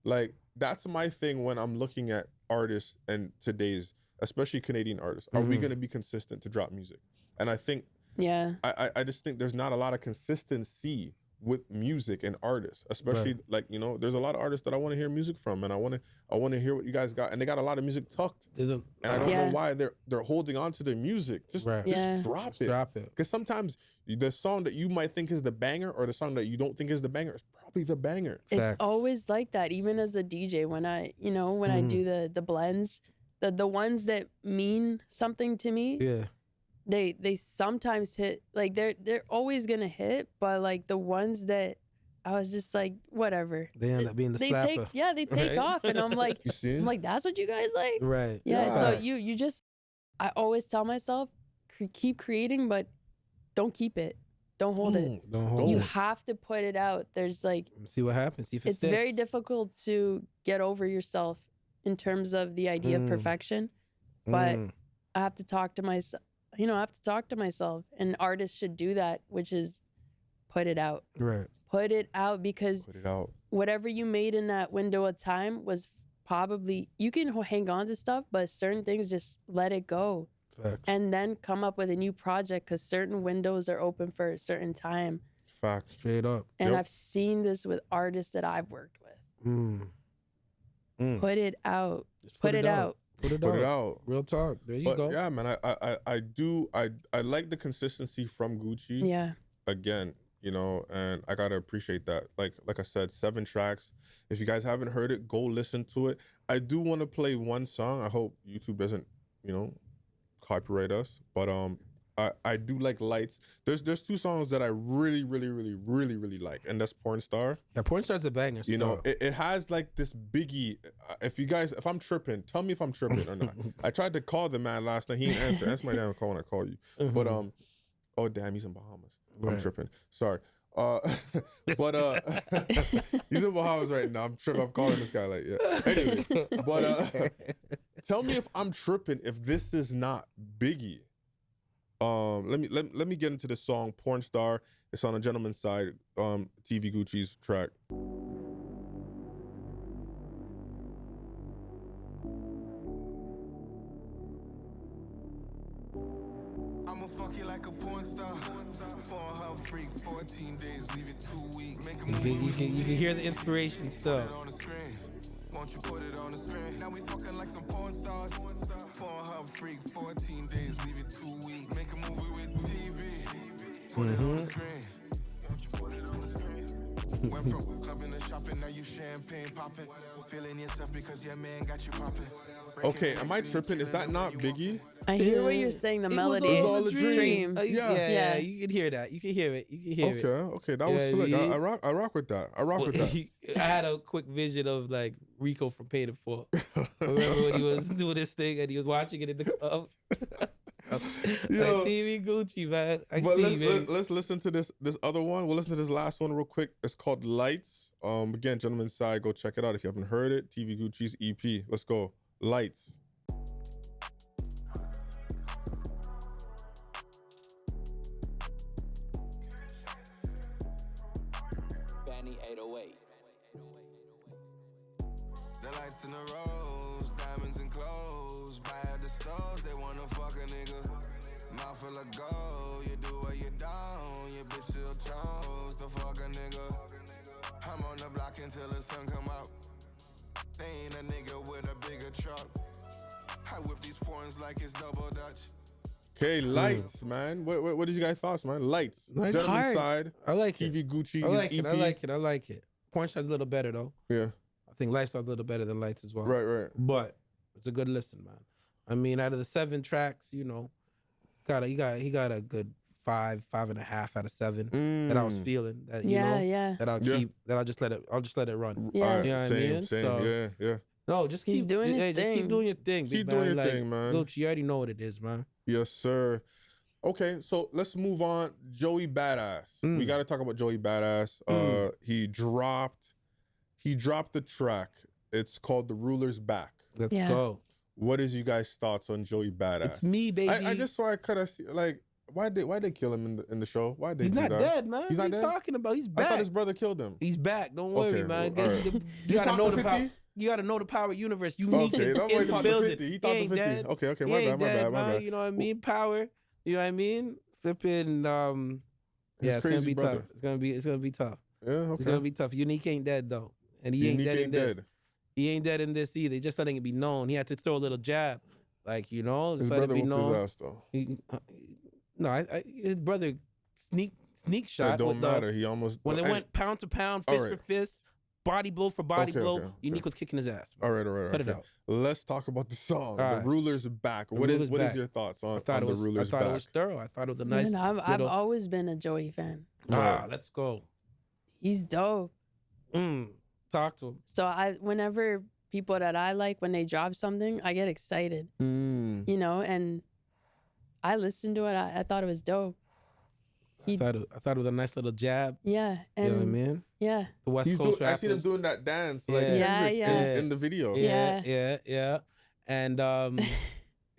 [SPEAKER 2] Like, that's my thing when I'm looking at artists and today's, especially Canadian artists. Are we going to be consistent to drop music? And I think, I just think there's not a lot of consistency with music and artists, especially there's a lot of artists that I want to hear music from, and I want to hear what you guys got, and they got a lot of music tucked, and I don't know why they're holding on to their music. Just drop it. Because sometimes the song that you might think is the banger, or the song that you don't think is the banger, is probably the banger.
[SPEAKER 4] It's always like that. Even as a DJ, when I I do the blends, the ones that mean something to me.
[SPEAKER 3] Yeah.
[SPEAKER 4] They sometimes hit, like they're always gonna hit, but like the ones that I was just like, whatever.
[SPEAKER 3] They end up being the slapper.
[SPEAKER 4] They take off, and I'm like, that's what you guys like,
[SPEAKER 3] right?
[SPEAKER 4] Yeah. So you just, I always tell myself, keep creating, but don't keep it, don't hold it. You have to put it out. There's like,
[SPEAKER 3] see what happens. See if
[SPEAKER 4] it's very difficult to get over yourself in terms of the idea of perfection, but I have to talk to myself. I have to talk to myself, and artists should do that, which is put it out.
[SPEAKER 3] Right.
[SPEAKER 4] Put it out, because whatever you made in that window of time was probably, you can hang on to stuff, but certain things, just let it go.
[SPEAKER 3] Facts.
[SPEAKER 4] And then come up with a new project, because certain windows are open for a certain time.
[SPEAKER 2] Facts.
[SPEAKER 3] Straight up.
[SPEAKER 4] And I've seen this with artists that I've worked with. Put it out. Put it out.
[SPEAKER 2] Put it out.
[SPEAKER 3] Real talk. There you go.
[SPEAKER 2] Yeah, man. I like the consistency from Gucci.
[SPEAKER 4] Yeah.
[SPEAKER 2] Again, and I gotta appreciate that. Like I said, 7 tracks. If you guys haven't heard it, go listen to it. I do want to play one song. I hope YouTube doesn't, copyright us. But I do like Lights. There's 2 songs that I really, really, really, really, really like, and that's Porn Star.
[SPEAKER 3] Yeah, Porn Star's a banger.
[SPEAKER 2] It has like this Biggie. If I'm tripping, tell me if I'm tripping or not. I tried to call the man last night. He didn't answer. Answer my damn call when I call you. But oh damn, he's in Bahamas. Right. I'm tripping. Sorry. But he's in Bahamas right now. I'm tripping. I'm calling this guy like, yeah. Anyway, but tell me if I'm tripping if this is not Biggie. Let me get into this song, Porn Star. It's on a Gentleman's Side, TV Gucci's track.
[SPEAKER 1] I'ma fuck you like a porn star. Pornhub freak, 14 days, leave it 2 weeks. Make a movie.
[SPEAKER 3] You can hear the inspiration stuff.
[SPEAKER 1] Won't you put it on the screen? Now we fucking like some porn stars. Pornhub freak, 14 days, leave it 2 weeks. Make a movie with TV. Put it on the screen. Won't you put it on the screen? Went from clubbing to shopping, now you champagne popping. Feeling yourself because your man got you popping.
[SPEAKER 2] Okay, am I tripping? Is that not Biggie?
[SPEAKER 4] I hear what you're saying. The melody.
[SPEAKER 2] It was all a dream.
[SPEAKER 3] Yeah, you can hear that. You can hear it.
[SPEAKER 2] Okay, that was slick. I rock with that.
[SPEAKER 3] I had a quick vision of like Rico from Paid in Full. Remember when he was doing this thing and he was watching it in the club? Like TV Gucci, man.
[SPEAKER 2] Let's listen to this other one. We'll listen to this last one real quick. It's called Lights. Again, Gentleman's Side. Go check it out if you haven't heard it. TV Gucci's EP. Let's go. Lights.
[SPEAKER 1] Fanny 808. The lights in the rose, diamonds and clothes. Buy at the stores, they wanna fuck a nigga. Mouth full of gold, you do what you don't. Your bitch still chose to fuck a nigga. I'm on the block until the sun come out. They ain't a nigga with a bigger truck. I whip these foreigns like it's double Dutch.
[SPEAKER 2] Okay, Lights, man. What did you guys thoughts, man? Lights. Gentleman's Side.
[SPEAKER 3] I like
[SPEAKER 2] it. TV Gucci.
[SPEAKER 3] I like it. Porn Star's a little better though.
[SPEAKER 2] Yeah.
[SPEAKER 3] I think Lifestyle's a little better than Lights as well.
[SPEAKER 2] Right.
[SPEAKER 3] But it's a good listen, man. I mean, out of the 7 tracks, he got a good 5.5 out of 7 that I was feeling. That that I'll keep. That I'll just let it run.
[SPEAKER 4] Yeah.
[SPEAKER 2] Right,
[SPEAKER 3] you know what I mean?
[SPEAKER 2] Same.
[SPEAKER 3] So,
[SPEAKER 2] yeah.
[SPEAKER 3] No, just keep
[SPEAKER 4] doing his thing.
[SPEAKER 3] Just keep doing your thing.
[SPEAKER 2] Keep doing your thing, man.
[SPEAKER 3] Gucci, you already know what it is, man.
[SPEAKER 2] Yes, sir. Okay, so let's move on. Joey Badass. We got to talk about Joey Badass. He dropped the track. It's called The Ruler's Back.
[SPEAKER 3] Let's go.
[SPEAKER 2] What is you guys' thoughts on Joey Badass?
[SPEAKER 3] It's me, baby.
[SPEAKER 2] I just saw. I kind of see like why they kill him in the show? Why they?
[SPEAKER 3] He's not dead, man.
[SPEAKER 2] He's not dead.
[SPEAKER 3] What are you talking about? He's back.
[SPEAKER 2] I thought his brother killed him.
[SPEAKER 3] He's back. Don't worry, man.
[SPEAKER 2] Right.
[SPEAKER 3] You gotta know the power. You gotta know the power of universe. Uniqueness in the building.
[SPEAKER 2] He thought the 50.
[SPEAKER 3] Dead.
[SPEAKER 2] Okay. My bad.
[SPEAKER 3] You know what I mean? Power. You know what I mean? Flipping. Yeah, it's gonna be tough. It's gonna be tough.
[SPEAKER 2] Yeah, okay.
[SPEAKER 3] It's gonna be tough. Unique ain't dead though, and he ain't dead in this. He ain't dead in this either. Just letting it be known. He had to throw a little jab, like
[SPEAKER 2] his
[SPEAKER 3] let
[SPEAKER 2] brother
[SPEAKER 3] it be known.
[SPEAKER 2] His ass though.
[SPEAKER 3] His brother sneak shot.
[SPEAKER 2] It don't matter. He almost
[SPEAKER 3] when they went pound to pound, fist for fist, body blow for body blow.
[SPEAKER 2] Okay.
[SPEAKER 3] Unique was kicking his ass.
[SPEAKER 2] All right.
[SPEAKER 3] Cut it out.
[SPEAKER 2] Let's talk about the song. The Ruler's Back. What is your thoughts on The Ruler's Back?
[SPEAKER 3] I thought it was thorough. I thought it was a nice.
[SPEAKER 4] I've always been a Joey fan.
[SPEAKER 3] Let's go.
[SPEAKER 4] He's dope.
[SPEAKER 3] Talk to him.
[SPEAKER 4] So whenever people that I like, when they drop something, I get excited. And I listened to it. I thought it was dope.
[SPEAKER 3] I thought it was a nice little jab.
[SPEAKER 4] Yeah. And
[SPEAKER 3] you know what I mean?
[SPEAKER 4] Yeah.
[SPEAKER 3] The West Coast rappers.
[SPEAKER 2] I seen him doing that dance like
[SPEAKER 4] Kendrick
[SPEAKER 2] in the video.
[SPEAKER 3] Yeah. And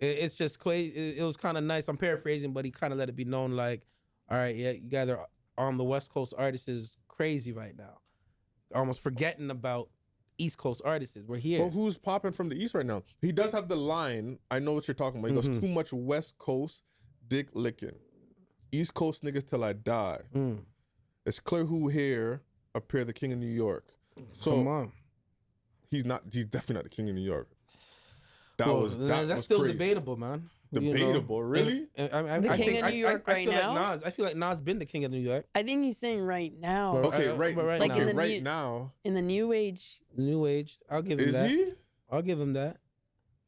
[SPEAKER 3] It's just crazy. It was kind of nice. I'm paraphrasing, but he kind of let it be known like, all right, yeah, you guys are on the West Coast artists is crazy right now. Almost forgetting about East Coast artists. We're here.
[SPEAKER 2] Well, who's popping from the East right now? He does have the line. I know what you're talking about. He goes, too much West Coast dick licking. East Coast niggas till I die. It's clear who here appear the king of New York. So
[SPEAKER 3] come on.
[SPEAKER 2] He's definitely not the king of New York.
[SPEAKER 3] That's still
[SPEAKER 2] crazy.
[SPEAKER 3] Debatable, man.
[SPEAKER 2] Debatable, really?
[SPEAKER 4] The king of New York right now?
[SPEAKER 3] I feel like Nas been the king of New York.
[SPEAKER 4] I think he's saying right now.
[SPEAKER 2] Okay, right
[SPEAKER 4] like
[SPEAKER 2] now.
[SPEAKER 4] In the new age.
[SPEAKER 3] New age. I'll give him that.
[SPEAKER 2] Is he?
[SPEAKER 3] I'll give him that.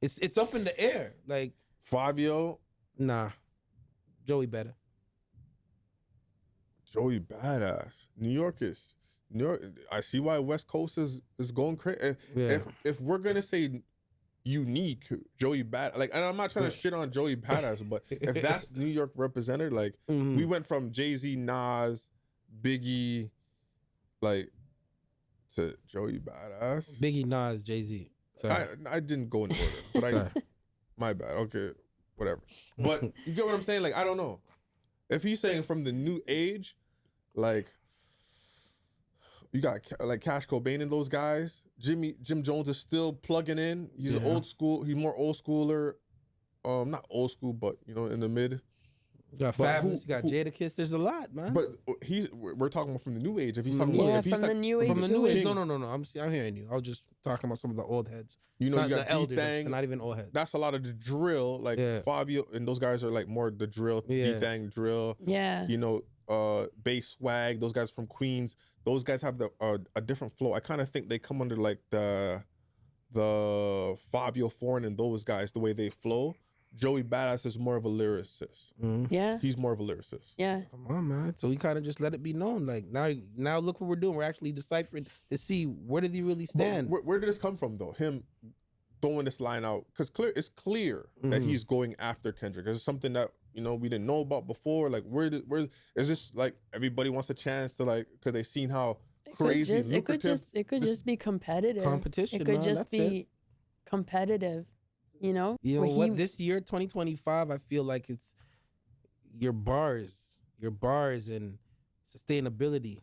[SPEAKER 3] It's up in the air. Like
[SPEAKER 2] Fabio?
[SPEAKER 3] Nah. Joey better.
[SPEAKER 2] Joey badass. New York. I see why West Coast is going crazy.
[SPEAKER 3] Yeah.
[SPEAKER 2] If we're gonna say unique, Joey bad, like, and I'm not trying to shit on Joey badass, but if that's New York represented, like we went from Jay-Z, Nas, Biggie, like to Joey badass.
[SPEAKER 3] Biggie, Nas, Jay-Z.
[SPEAKER 2] I didn't go in order, but my bad. Okay, whatever. But you get what I'm saying? Like, I don't know. If he's saying from the new age, like you got like Cash Cobain and those guys. Jim Jones is still plugging in. He's old school. He's more old schooler. Not old school, but in the mid.
[SPEAKER 3] You got Fabulous. You got Jadakiss. There's a lot, man.
[SPEAKER 2] But we're talking about from the new age. If he's talking about
[SPEAKER 4] from the new age.
[SPEAKER 3] From the new age. No. I'm hearing you. I was just talking about some of the old heads.
[SPEAKER 2] You
[SPEAKER 3] not
[SPEAKER 2] got
[SPEAKER 3] the elders.
[SPEAKER 2] D-Thang.
[SPEAKER 3] Not even old heads.
[SPEAKER 2] That's a lot of the drill. Like Fabio and those guys are like more the drill. D-Thang drill.
[SPEAKER 4] Yeah.
[SPEAKER 2] Bass Swag. Those guys from Queens. Those guys have a different flow. I kind of think they come under like the Fabio Foreign and those guys, the way they flow. Joey Badass is more of a lyricist.
[SPEAKER 4] Yeah.
[SPEAKER 2] He's more of a lyricist.
[SPEAKER 4] Yeah.
[SPEAKER 3] Come on, man. So we kind of just let it be known. Like now look what we're doing. We're actually deciphering to see where did he really stand.
[SPEAKER 2] Where did this come from though? Him throwing this line out, because it's clear that he's going after Kendrick. It's something that we didn't know about before. Like where is this? Like everybody wants a chance to like, because they seen how crazy lucrative.
[SPEAKER 4] It could just be competitive.
[SPEAKER 3] Competition.
[SPEAKER 4] It could just be competitive. You know
[SPEAKER 3] what? This year, 2025, I feel like it's your bars and sustainability.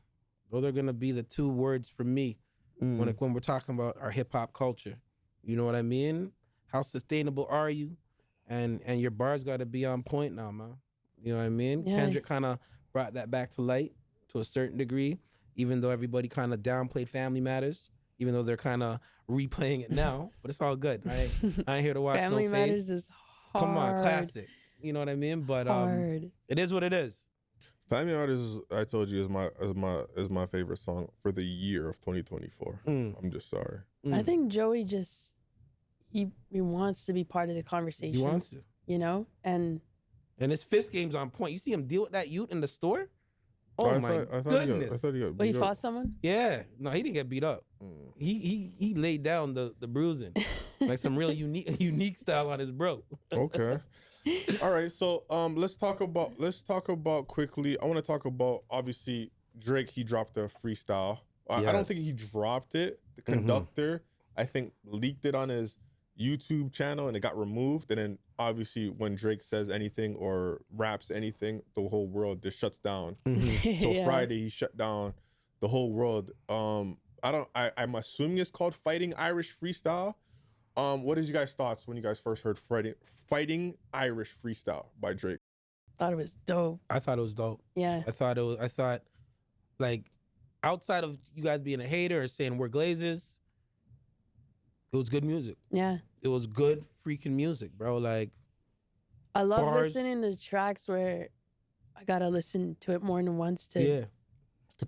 [SPEAKER 3] Those are gonna be the two words for me when we're talking about our hip hop culture. You know what I mean? How sustainable are you? And your bars got to be on point now, man. You know what I mean? Yeah. Kendrick kind of brought that back to light to a certain degree, even though everybody kind of downplayed Family Matters. Even though they're kind of replaying it now, but it's all good. I ain't here to watch
[SPEAKER 4] Family
[SPEAKER 3] no
[SPEAKER 4] Matters
[SPEAKER 3] face.
[SPEAKER 4] Is hard.
[SPEAKER 3] Come on, classic. You know what I mean? But it is what it is.
[SPEAKER 2] Family Matters, I told you, is my favorite song for the year of 2024. I'm just sorry.
[SPEAKER 4] I think Joey just he wants to be part of the conversation.
[SPEAKER 3] He wants to.
[SPEAKER 4] And
[SPEAKER 3] his fist game's on point. You see him deal with that youth in the store? Oh my goodness!
[SPEAKER 2] I thought he got
[SPEAKER 4] beat up. He fought someone?
[SPEAKER 3] Yeah, no, he didn't get beat up. He laid down the bruising, like some real unique style on his bro.
[SPEAKER 2] Okay, all right. So let's talk about quickly. I want to talk about obviously Drake. He dropped a freestyle. Yes. I don't think he dropped it. The conductor, I think, leaked it on his YouTube channel and it got removed. And then obviously when Drake says anything or raps anything, the whole world just shuts down. So Friday he shut down the whole world. I'm assuming it's called Fighting Irish Freestyle. What is you guys' thoughts when you guys first heard Fighting Irish Freestyle by Drake?
[SPEAKER 4] Thought it was dope.
[SPEAKER 3] I thought it was dope.
[SPEAKER 4] Yeah.
[SPEAKER 3] I thought like outside of you guys being a hater or saying we're Glazers, it was good music.
[SPEAKER 4] Yeah.
[SPEAKER 3] It was good freaking music, bro. Like,
[SPEAKER 4] I love listening to tracks where I gotta listen to it more than once to
[SPEAKER 2] you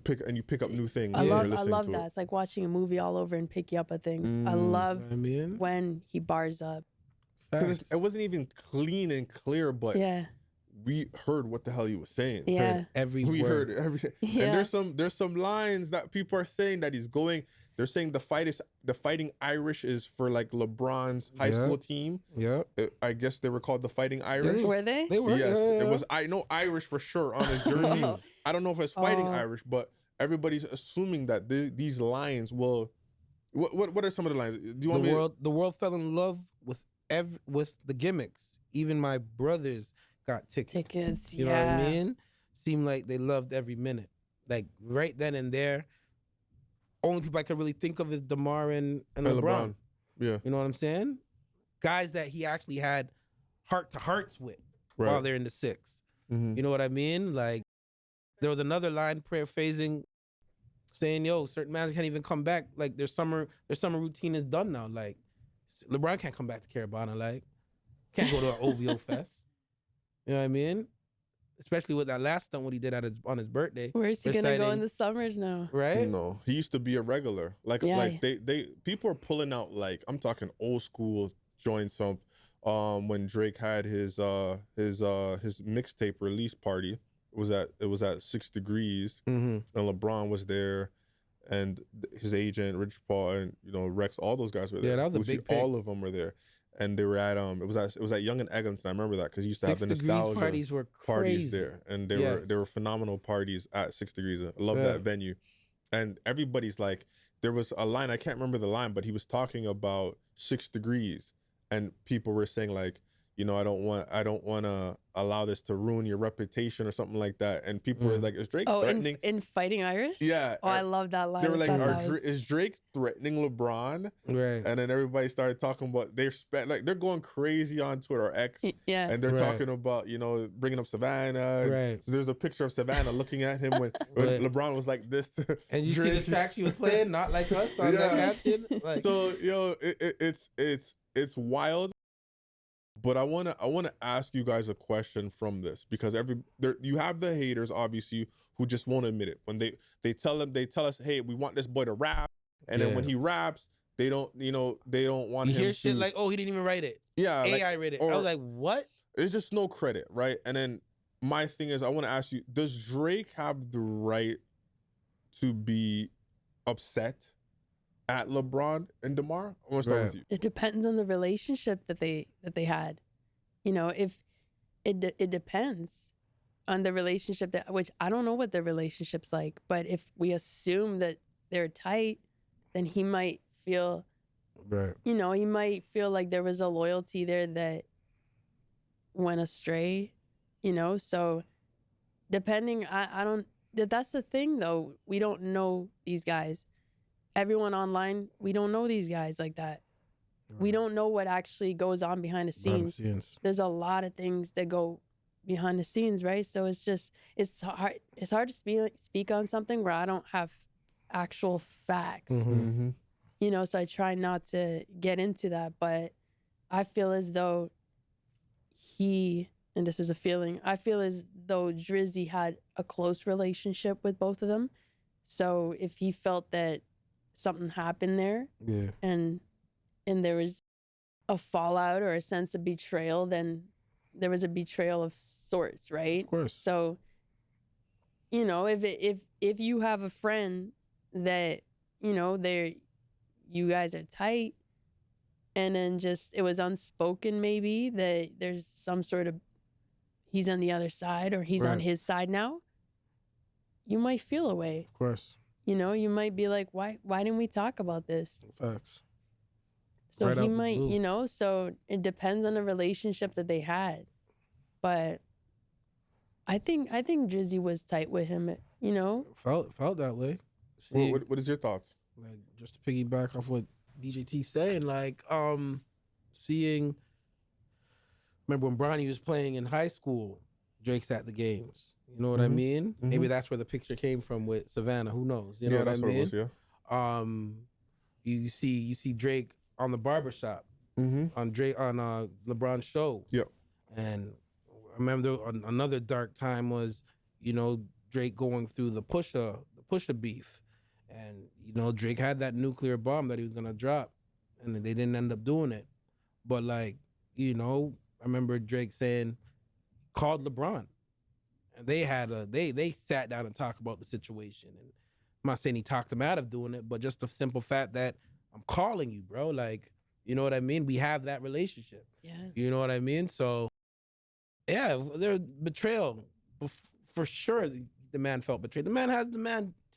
[SPEAKER 2] pick up new things.
[SPEAKER 4] I love that. It's like watching a movie all over and pick you up at things. I love when he bars up.
[SPEAKER 2] Because it wasn't even clean and clear, but we heard what the hell he was saying.
[SPEAKER 4] Yeah.
[SPEAKER 3] Heard every
[SPEAKER 2] we
[SPEAKER 3] word.
[SPEAKER 2] Heard everything. Yeah. And there's some lines that people are saying that he's going. They're saying the Fighting Irish is for like LeBron's high school team.
[SPEAKER 3] Yeah.
[SPEAKER 2] I guess they were called the Fighting Irish.
[SPEAKER 4] Were they?
[SPEAKER 3] They were.
[SPEAKER 2] Yes. It was. I know Irish for sure on his jersey. I don't know if it's Fighting Irish, but everybody's assuming that these lines will. What are some of the lines? Do you want
[SPEAKER 3] the world fell in love with with the gimmicks. Even my brothers got tickets. You know what I mean? Seemed like they loved every minute. Like right then and there, only people I could really think of is DeMar and LeBron.
[SPEAKER 2] Yeah.
[SPEAKER 3] You know what I'm saying? Guys that he actually had heart-to-hearts with while they're in the six. You know what I mean? Like, there was another line paraphrasing saying, yo, certain mans can't even come back. Like, their summer routine is done now. Like, LeBron can't come back to Carabana. Like, can't go to an OVO fest. You know what I mean? Especially with that last stunt what he did on his birthday.
[SPEAKER 4] Where's he gonna go in the summers now?
[SPEAKER 3] Right?
[SPEAKER 2] No, he used to be a regular. Like they people are pulling out, like, I'm talking old school joints of when Drake had his mixtape release party. It was at 6 Degrees, and LeBron was there, and his agent Rich Paul and Rex, all those guys were there.
[SPEAKER 3] Yeah, that was a big pick.
[SPEAKER 2] All of them were there. And they were at it was at Young and Eglinton. I remember that because he used to have the nostalgia
[SPEAKER 3] parties were crazy.
[SPEAKER 2] Parties there, and they were phenomenal parties at 6 Degrees. I love that venue, and everybody's like, there was a line, I can't remember the line, but he was talking about 6 Degrees, and people were saying like, I don't want to allow this to ruin your reputation or something like that. And people were like, is Drake threatening?
[SPEAKER 4] In Fighting Irish?
[SPEAKER 2] Yeah.
[SPEAKER 4] Oh, I love that line.
[SPEAKER 2] They were like, is Drake threatening LeBron?
[SPEAKER 3] Right.
[SPEAKER 2] And then everybody started talking about, they're going crazy on Twitter or X.
[SPEAKER 4] Yeah.
[SPEAKER 2] And they're talking about, bringing up Savannah.
[SPEAKER 3] Right.
[SPEAKER 2] So there's a picture of Savannah looking at him when LeBron was like this.
[SPEAKER 3] And you see the track she was playing, Not Like Us, on that caption. Like,
[SPEAKER 2] so, it's wild. But I wanna ask you guys a question from this, because you have the haters obviously who just won't admit it. When they tell us, hey, we want this boy to rap, and then when he raps, they don't want him.
[SPEAKER 3] You hear shit like, oh, he didn't even write it.
[SPEAKER 2] Yeah,
[SPEAKER 3] AI read it. I was like, what?
[SPEAKER 2] It's just no credit, right? And then my thing is, I want to ask you, does Drake have the right to be upset at LeBron and DeMar? I want to start with you.
[SPEAKER 4] It depends on the relationship that they had. If it depends on the relationship which I don't know what their relationship's like, but if we assume that they're tight, then he might feel, he might feel like there was a loyalty there that went astray, so depending, that's the thing though. We don't know these guys. Everyone online, we don't know these guys like that. Right. We don't know what actually goes on behind the scenes. There's a lot of things that go behind the scenes, right? So it's hard to speak on something where I don't have actual facts. So I try not to get into that, but I feel as though and this is a feeling, I feel as though Drizzy had a close relationship with both of them. So if he felt that something happened there, and there was a fallout or a sense of betrayal, then there was a betrayal of sorts, right?
[SPEAKER 3] Of course.
[SPEAKER 4] So, if you have a friend that you guys are tight, and then just it was unspoken, maybe that there's some sort of he's on the other side or he's on his side now, you might feel a way.
[SPEAKER 3] Of course.
[SPEAKER 4] You might be like, why didn't we talk about this?
[SPEAKER 3] Facts.
[SPEAKER 4] So he might, so it depends on the relationship that they had. But I think Drizzy was tight with him,
[SPEAKER 3] Felt that way.
[SPEAKER 2] See, what is your thoughts?
[SPEAKER 3] Like, just to piggyback off what DeeJay T saying, like, remember when Bronny was playing in high school, Drake's at the games. You know what I mean? Maybe that's where the picture came from with Savannah. Who knows? You know what I mean?
[SPEAKER 2] What it was,
[SPEAKER 3] you see Drake on the barbershop on LeBron's show.
[SPEAKER 2] Yep.
[SPEAKER 3] And I remember another dark time was, Drake going through the Pusha beef. And, Drake had that nuclear bomb that he was gonna drop, and they didn't end up doing it. But I remember Drake saying, called LeBron. And they sat down and talked about the situation. And I'm not saying he talked him out of doing it, but just the simple fact that I'm calling you, bro. Like, you know what I mean? We have that relationship.
[SPEAKER 4] Yeah.
[SPEAKER 3] You know what I mean? So, yeah, there's betrayal. For sure, the man felt betrayed. The man has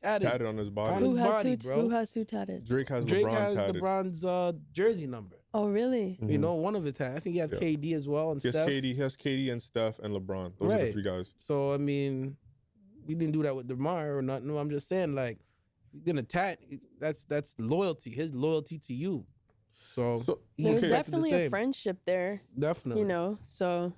[SPEAKER 3] tatted
[SPEAKER 2] on his body.
[SPEAKER 4] Who has who tatted?
[SPEAKER 2] Drake has
[SPEAKER 3] Drake
[SPEAKER 2] LeBron
[SPEAKER 3] has
[SPEAKER 2] tatted.
[SPEAKER 3] LeBron's jersey number.
[SPEAKER 4] Oh, really?
[SPEAKER 3] You know, one of his. I think he has KD as well and
[SPEAKER 2] he has
[SPEAKER 3] Steph.
[SPEAKER 2] KD. He has KD and Steph and LeBron. Those are the three guys.
[SPEAKER 3] So I mean, we didn't do that with DeMar or nothing. I'm just saying, like, you're gonna that's loyalty. His loyalty to you. So
[SPEAKER 4] there's definitely a friendship there.
[SPEAKER 3] Definitely.
[SPEAKER 4] You know, so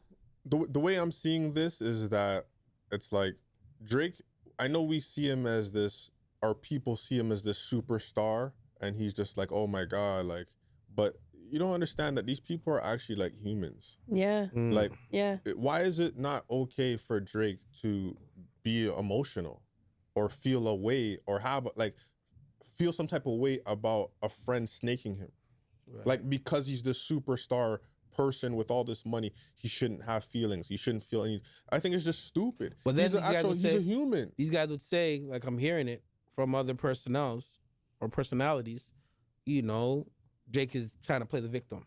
[SPEAKER 2] the way I'm seeing this is that it's like Drake. I know we see him as this. Our people see him as this superstar, and he's just like, oh my god, like. But you don't understand that these people are actually like humans.
[SPEAKER 4] Yeah.
[SPEAKER 2] Like,
[SPEAKER 4] yeah.
[SPEAKER 2] Why is it not okay for Drake to be emotional, or feel a way, or feel some type of way about a friend snaking him? Right. Like, because he's this superstar person with all this money, he shouldn't have feelings. He shouldn't feel any. I think it's just stupid. But then he's a human.
[SPEAKER 3] These guys would say, like, I'm hearing it from other personnels or personalities, you know, Drake is trying to play the victim.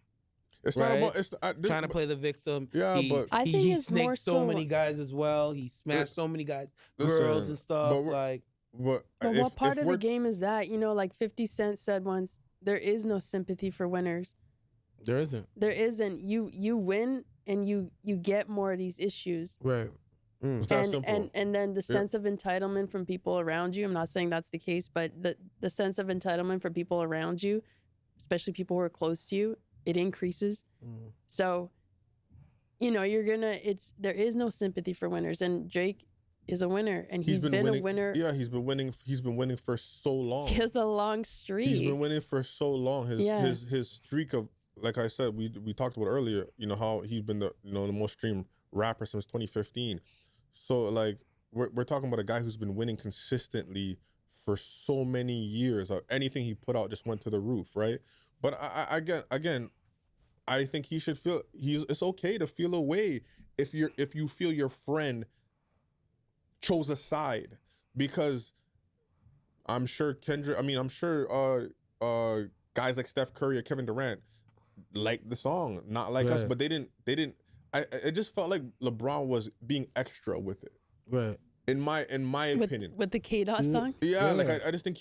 [SPEAKER 2] It's not about
[SPEAKER 3] trying to play the victim.
[SPEAKER 2] Yeah, but
[SPEAKER 4] I think
[SPEAKER 3] he snaked so many guys as well. He smashed so many guys, girls and stuff. But
[SPEAKER 4] what part of the game is that? You know, like 50 Cent said once, there is no sympathy for winners.
[SPEAKER 3] There isn't.
[SPEAKER 4] There isn't. You win and you get more of these issues.
[SPEAKER 3] Right.
[SPEAKER 2] It's that simple.
[SPEAKER 4] And then the sense of entitlement from people around you. I'm not saying that's the case, but the sense of entitlement from people around you, especially people who are close to you, it increases. So, you know, there is no sympathy for winners, and Drake is a winner, and he's been
[SPEAKER 2] winning,
[SPEAKER 4] a winner.
[SPEAKER 2] Yeah, he's been winning for so long.
[SPEAKER 4] He has a long streak.
[SPEAKER 2] He's been winning for so long. His streak of, like I said, we talked about earlier, you know, how he's been the most streamed rapper since 2015. So like we're talking about a guy who's been winning consistently for so many years. Anything he put out just went to the roof, right? But again, I think he should feel it's okay to feel a way if you feel your friend chose a side, because I'm sure guys like Steph Curry or Kevin Durant like the song, not like us, but they didn't. It just felt like LeBron was being extra with it.
[SPEAKER 3] Right.
[SPEAKER 2] In my opinion.
[SPEAKER 4] With the K-Dot song?
[SPEAKER 2] Yeah, like I just think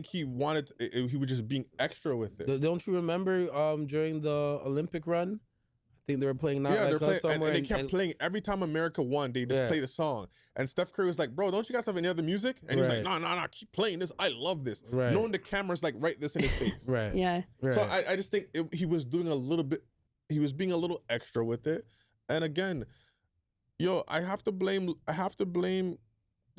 [SPEAKER 2] he wanted, he was just being extra with it.
[SPEAKER 3] Don't you remember during the Olympic run? I think they were playing Not Like Us somewhere.
[SPEAKER 2] And they kept playing every time America won, they just play the song. And Steph Curry was like, bro, don't you guys have any other music? And he was like, no, keep playing this. I love this.
[SPEAKER 3] Right.
[SPEAKER 2] Knowing the camera's like right this in his face.
[SPEAKER 3] Right.
[SPEAKER 4] Yeah.
[SPEAKER 3] Right.
[SPEAKER 2] So I just think he was doing a little bit, he was being a little extra with it. And again, I have to blame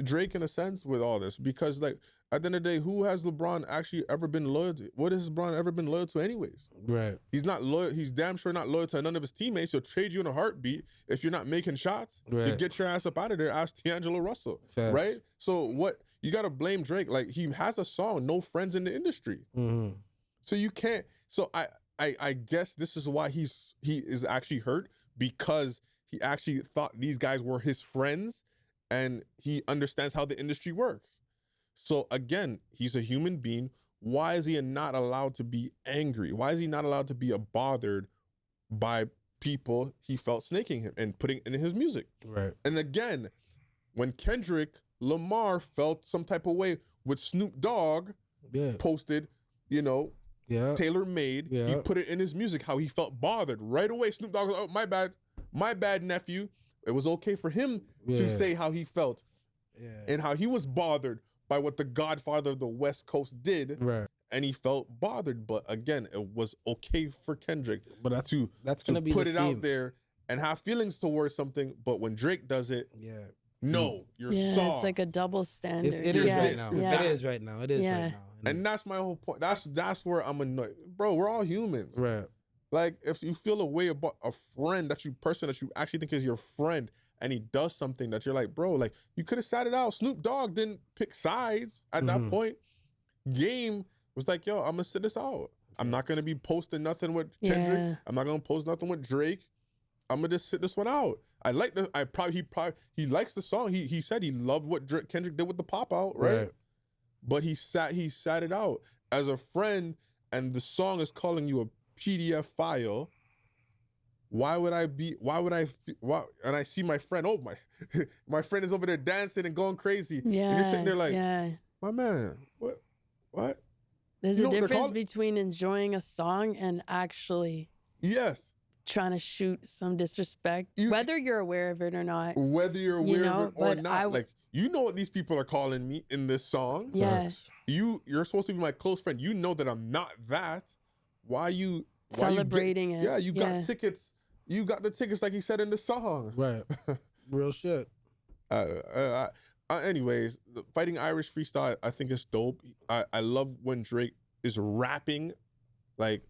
[SPEAKER 2] Drake in a sense with all this, because like at the end of the day, who has LeBron actually ever been loyal to? What has LeBron ever been loyal to anyways?
[SPEAKER 3] Right.
[SPEAKER 2] He's not loyal. He's damn sure not loyal to none of his teammates. He'll trade you in a heartbeat if you're not making shots.
[SPEAKER 3] Right.
[SPEAKER 2] To get your ass up out of there. Ask D'Angelo Russell.
[SPEAKER 3] Facts.
[SPEAKER 2] Right? So what, you got to blame Drake. Like, he has a song, No Friends in the Industry.
[SPEAKER 3] Mm-hmm.
[SPEAKER 2] So you can't, so I guess this is why he is actually hurt, because he actually thought these guys were his friends, and he understands how the industry works. So again, he's a human being. Why is he not allowed to be angry? Why is he not allowed to be bothered by people he felt snaking him and putting in his music?
[SPEAKER 3] Right.
[SPEAKER 2] And again, when Kendrick Lamar felt some type of way with Snoop Dogg, posted, tailor made, he put it in his music, how he felt bothered. Right away, Snoop Dogg was, oh, my bad, nephew. It was okay for him to say how he felt and how he was bothered by what the Godfather of the West Coast did.
[SPEAKER 3] Right.
[SPEAKER 2] And he felt bothered. But again, it was okay for Kendrick to put it out there and have feelings towards something. But when Drake does it, no, you're soft.
[SPEAKER 4] It's like a double standard.
[SPEAKER 3] It is right now. It is right now. It is right now.
[SPEAKER 2] And that's my whole point. That's where I'm annoyed. Bro, we're all humans.
[SPEAKER 3] Right.
[SPEAKER 2] Like, if you feel a way about a friend person that you actually think is your friend, and he does something that you're like, bro, like, you could have sat it out. Snoop Dogg didn't pick sides at that point. Game was like, yo, I'm gonna sit this out. I'm not gonna be posting nothing with Kendrick. I'm not gonna post nothing with Drake. I'm gonna just sit this one out. He likes the song. He said he loved what Kendrick did with the pop out, right? But he sat it out as a friend, and the song is calling you a PDF file. And I see my friend, my friend is over there dancing and going crazy. And you're sitting there like, my man, what?
[SPEAKER 4] There's a difference between enjoying a song and actually trying to shoot some disrespect, whether you're aware of it or not.
[SPEAKER 2] Whether you're aware of it or not. Like, you know what these people are calling me in this song.
[SPEAKER 4] Yeah.
[SPEAKER 2] You're supposed to be my close friend. You know that I'm not that. Why you
[SPEAKER 4] celebrating it?
[SPEAKER 2] Yeah, you got tickets. You got the tickets like he said in the song.
[SPEAKER 3] Right. Real shit.
[SPEAKER 2] Anyways, the Fighting Irish freestyle, I think it's dope. I love when Drake is rapping. Like,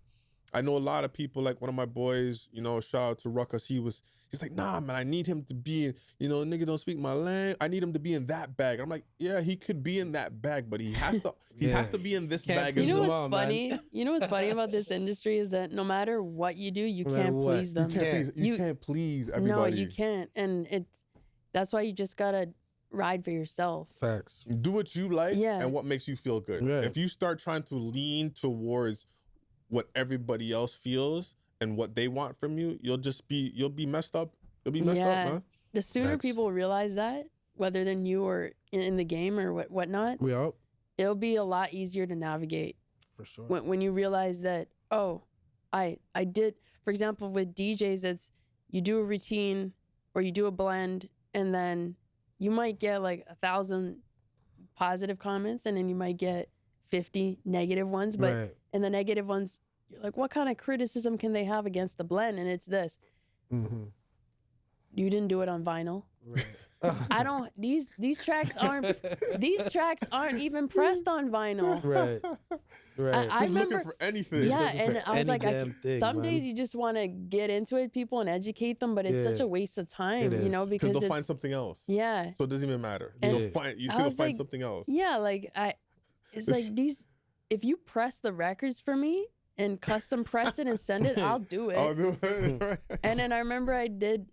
[SPEAKER 2] I know a lot of people, like one of my boys, you know, shout out to Ruckus, he's like, nah, man, I need him to be in, you know, nigga don't speak my language. I need him to be in that bag. I'm like, yeah, he could be in that bag, but he has to has to be in this bag as well.
[SPEAKER 4] You know what's funny? You know what's funny about this industry is that no matter what you do, you can't please them.
[SPEAKER 2] You can't please everybody.
[SPEAKER 4] No, you can't. And that's why you just gotta ride for yourself.
[SPEAKER 3] Facts.
[SPEAKER 2] Do what you like and what makes you feel good.
[SPEAKER 3] Right.
[SPEAKER 2] If you start trying to lean towards what everybody else feels and what they want from you, you'll be messed up. You'll be messed up, man.
[SPEAKER 4] The sooner people realize that, whether they're new or in the game or whatnot, it'll be a lot easier to navigate.
[SPEAKER 3] For sure.
[SPEAKER 4] When you realize that, oh, I did, for example, with DJs, it's you do a routine or you do a blend, and then you might get like 1,000 positive comments, and then you might get 50 negative ones. But in the negative ones, you're like, what kind of criticism can they have against the blend? And it's this. Mm-hmm. You didn't do it on vinyl. Right. I don't. These tracks aren't even pressed on vinyl.
[SPEAKER 2] Right.
[SPEAKER 4] I remember
[SPEAKER 2] looking for anything.
[SPEAKER 4] Yeah, and I was like, some days you just want to get into it, people, and educate them, but it's such a waste of time, you know, because
[SPEAKER 2] they'll find something else.
[SPEAKER 4] Yeah.
[SPEAKER 2] So it doesn't even matter. You'll find something else.
[SPEAKER 4] Yeah, like it's like these. If you press the records for me and custom press it and send it, I'll do it.
[SPEAKER 2] I'll do it. Right.
[SPEAKER 4] And then I remember I did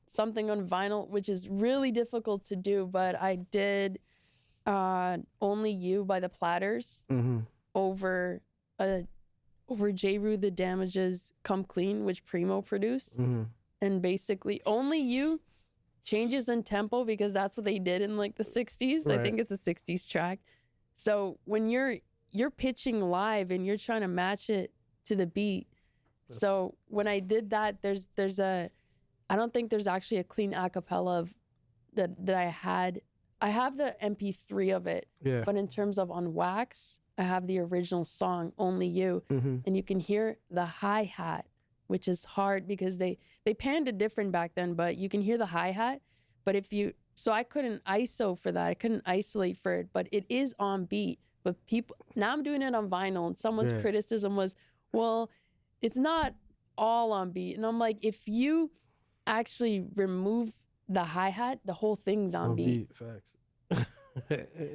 [SPEAKER 4] something on vinyl, which is really difficult to do, but I did Only You by the Platters over J. Rue the Damages Come Clean, which Primo produced. And basically Only You changes in tempo because that's what they did in like the 60s. I think it's a 60s track. So when you're pitching live and you're trying to match it to the beat. So when I did that, I don't think there's actually a clean acapella of that I had. I have the MP3 of it, but in terms of on wax, I have the original song, Only You, and you can hear the hi-hat, which is hard because they panned it different back then, but you can hear the hi-hat. But so I couldn't ISO for that. I couldn't isolate for it, but it is on beat. But now I'm doing it on vinyl, and someone's criticism was, well, it's not all on beat. And I'm like, if you actually remove the hi-hat, the whole thing's on beat.
[SPEAKER 3] Facts.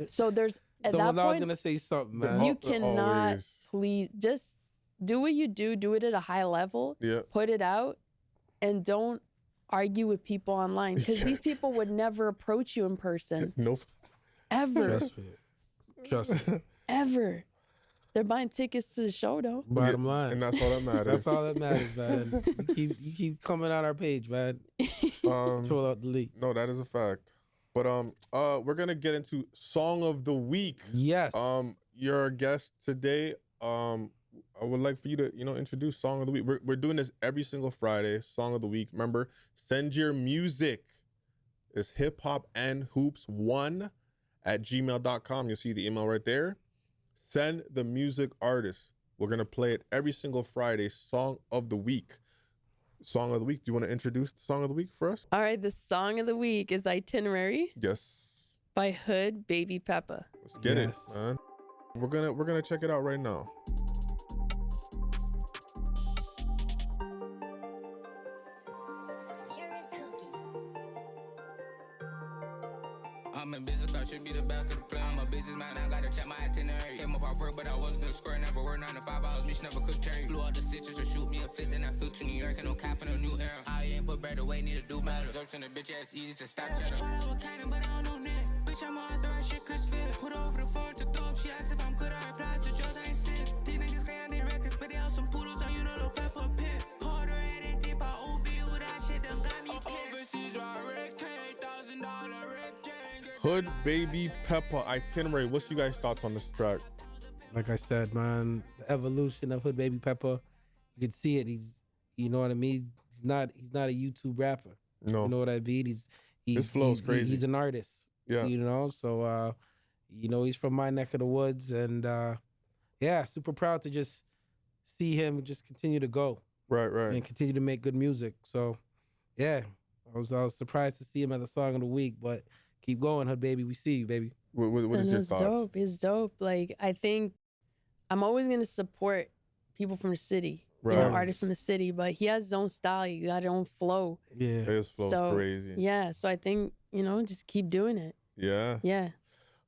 [SPEAKER 4] So there's at that point,
[SPEAKER 3] I was gonna say something, man.
[SPEAKER 4] You cannot please just do what you do it at a high level, put it out, and don't argue with people online, because these people would never approach you in person.
[SPEAKER 2] Nope.
[SPEAKER 4] Ever.
[SPEAKER 3] Trust me.
[SPEAKER 4] Ever. They're buying tickets to the show, though.
[SPEAKER 2] Bottom line. And that's all that matters.
[SPEAKER 3] That's all that matters, man. You keep coming on our page, man. Control out delete.
[SPEAKER 2] No, that is a fact. But we're gonna get into Song of the Week.
[SPEAKER 3] Yes.
[SPEAKER 2] Your guest today, I would like for you to, introduce Song of the Week. We're doing this every single Friday, Song of the Week. Remember, send your music. It's hiphopandhoops1@gmail.com. You'll see the email right there. Send the music artist. We're going to play it every single Friday, Song of the Week. Song of the Week. Do you want to introduce the Song of the Week for us?
[SPEAKER 4] All right, the Song of the Week is Itinerary.
[SPEAKER 2] Yes.
[SPEAKER 4] By Hood Baby Peppa.
[SPEAKER 2] Let's get it, man. We're gonna check it out right now.
[SPEAKER 5] I'm in business, I should be the back of the plan. I'm a businessman, I gotta check my itinerary. Came up off work, but I wasn't the square. Never worked 9 to 5 hours, bitch never could carry. Flew out the citrus to shoot me a fit, then I flew to New York and no cap in a new era. I ain't put bread away, need to do better. Reserves in the bitch ass easy to stop cheddar. I was cannon, but I don't know net. Bitch, I'm on third shit, Chris Fit. Put over the phone to dope. She asked if I'm good, I replied to Joe's, I ain't sick. These niggas can't they records, but they have some poodles on you know the pepper pit. Porter head and dip, I OVU, that shit done got me pissed. Overseas, I wreck, $8,000 wreck.
[SPEAKER 2] Hood Baby Peppa, Itinerary. What's you guys' thoughts on this track?
[SPEAKER 3] Like I said, man, the evolution of Hood Baby Pepper, you can see it. He's, you know what I mean? He's not a YouTube rapper.
[SPEAKER 2] No.
[SPEAKER 3] You know what I mean?
[SPEAKER 2] His flow's crazy.
[SPEAKER 3] He's an artist.
[SPEAKER 2] Yeah.
[SPEAKER 3] You know, so you know, he's from my neck of the woods, and yeah, super proud to just see him just continue to go.
[SPEAKER 2] Right.
[SPEAKER 3] And continue to make good music. So yeah, I was surprised to see him as a song of the week, but keep going, Hood Baby. We see you, baby.
[SPEAKER 2] What is your thoughts?
[SPEAKER 4] Dope. It's dope. Like, I think I'm always gonna support people from the city.
[SPEAKER 2] Right.
[SPEAKER 4] You know, artists from the city, but he has his own style. He got his own flow.
[SPEAKER 3] Yeah.
[SPEAKER 2] His flow's crazy.
[SPEAKER 4] Yeah. So I think, you know, just keep doing it.
[SPEAKER 2] Yeah.
[SPEAKER 4] Yeah.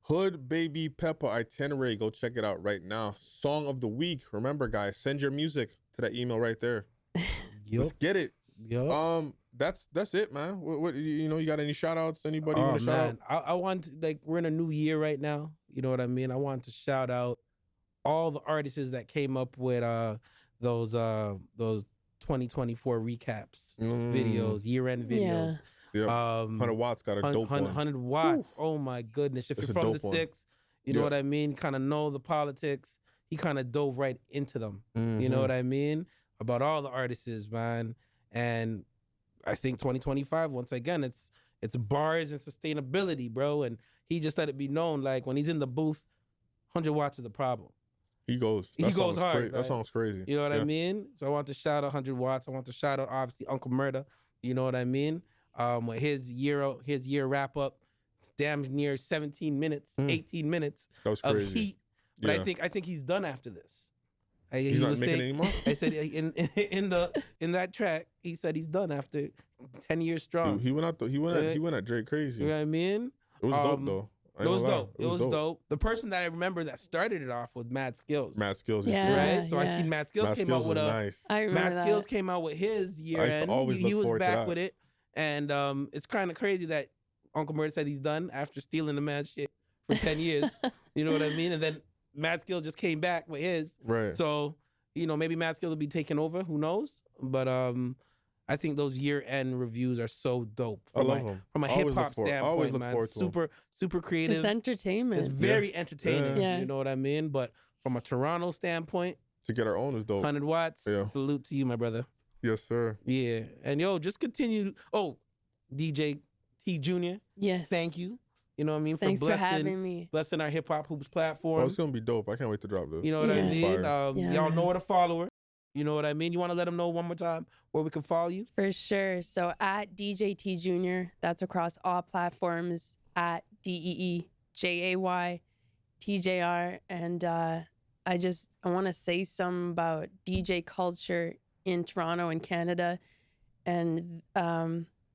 [SPEAKER 2] Hood Baby Pepper Itinerary. Go check it out right now. Song of the week. Remember, guys, send your music to that email right there. Let's get it.
[SPEAKER 3] Yep.
[SPEAKER 2] That's it, man. What you know? You got any shout outs? Anybody want to shout out?
[SPEAKER 3] I want to, like, we're in a new year right now. You know what I mean? I want to shout out all the artists that came up with those 2024 recaps videos, year-end videos.
[SPEAKER 2] Yeah. 100 Watts got a dope one.
[SPEAKER 3] 100 Watts. Ooh. Oh my goodness. If you're from the six, you know what I mean? Kind of know the politics. He kind of dove right into them. You know what I mean? About all the artists, man. And I think 2025, once again, it's bars and sustainability, bro. And he just let it be known, like, when he's in the booth, 100 Watts is a problem.
[SPEAKER 2] He goes hard. Right? That song's crazy.
[SPEAKER 3] You know what I mean? So I want to shout out 100 Watts. I want to shout out, obviously, Uncle Murda. You know what I mean? His year wrap up, damn near 17 minutes, 18 minutes of heat. But I think he's done after this.
[SPEAKER 2] He's not making anymore.
[SPEAKER 3] I said in that track, he said he's done after 10 years strong.
[SPEAKER 2] He went at Drake crazy.
[SPEAKER 3] You know what I mean?
[SPEAKER 2] It was dope though.
[SPEAKER 3] It was dope. The person that I remember that started it off was Mad Skills.
[SPEAKER 4] Yeah,
[SPEAKER 3] right? So I seen Mad Skills came out with
[SPEAKER 4] I remember
[SPEAKER 3] Mad Skills came out with his year end. He was back with it. And it's kind of crazy that Uncle Murda said he's done after stealing the man's shit for 10 years. You know what I mean? And then Mad Skills just came back with his.
[SPEAKER 2] Right.
[SPEAKER 3] So, you know, maybe Mad Skills will be taking over. Who knows? But I think those year-end reviews are so dope.
[SPEAKER 2] I love them.
[SPEAKER 3] From a hip-hop standpoint, man. Super creative.
[SPEAKER 4] It's entertainment.
[SPEAKER 3] It's very entertaining. Yeah. You know what I mean? But from a Toronto standpoint,
[SPEAKER 2] to get our own is dope.
[SPEAKER 3] 100 Watts. Yeah. Salute to you, my brother.
[SPEAKER 2] Yes, sir.
[SPEAKER 3] Yeah. And yo, just continue. Oh, DeeJay T-Jr.
[SPEAKER 4] Yes.
[SPEAKER 3] Thank you. You know what I mean?
[SPEAKER 4] Thanks for having me.
[SPEAKER 3] Blessing our Hip Hop Hoops platform.
[SPEAKER 2] Oh, it's going to be dope. I can't wait to drop this.
[SPEAKER 3] You know what I mean? Y'all know where to follow her. You know what I mean? You want to let them know one more time where we can follow you?
[SPEAKER 4] For sure. So at DeeJay T-Jr. That's across all platforms. At DeeJay TJR. And I want to say something about DJ culture in Toronto and Canada. And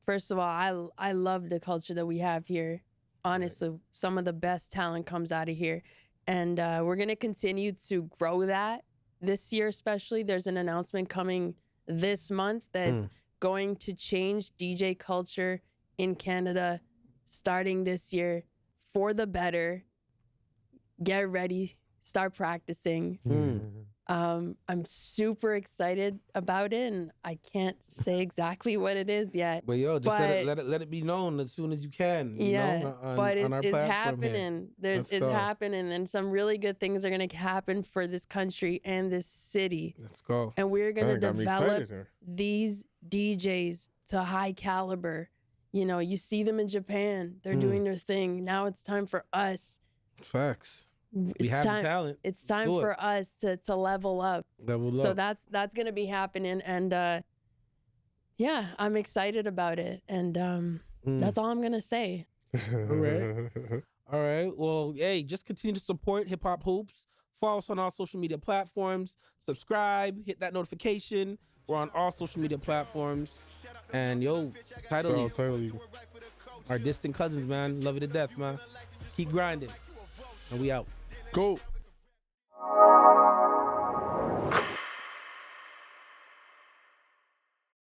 [SPEAKER 4] first of all, I love the culture that we have here. Honestly, some of the best talent comes out of here. And we're going to continue to grow that. This year especially, there's an announcement coming this month that's going to change DJ culture in Canada starting this year for the better. Get ready, start practicing. I'm super excited about it, and I can't say exactly what it is yet.
[SPEAKER 3] But yo, just let it be known as soon as you can. You know,
[SPEAKER 4] but it's happening. It's happening, and some really good things are gonna happen for this country and this city.
[SPEAKER 3] Let's go.
[SPEAKER 4] And we're gonna develop these DJs to high caliber. You know, you see them in Japan; they're doing their thing. Now it's time for us.
[SPEAKER 3] Facts. We have the talent.
[SPEAKER 4] It's time for us to level up. So that's gonna be happening, and yeah, I'm excited about it, and that's all I'm gonna say.
[SPEAKER 3] All right. Well, hey, just continue to support Hip Hop Hoops. Follow us on all social media platforms. Subscribe. Hit that notification. We're on all social media platforms. And yo, Title League. Our distant cousins, man. Love you to death, man. Keep grinding. And we out.
[SPEAKER 2] Go.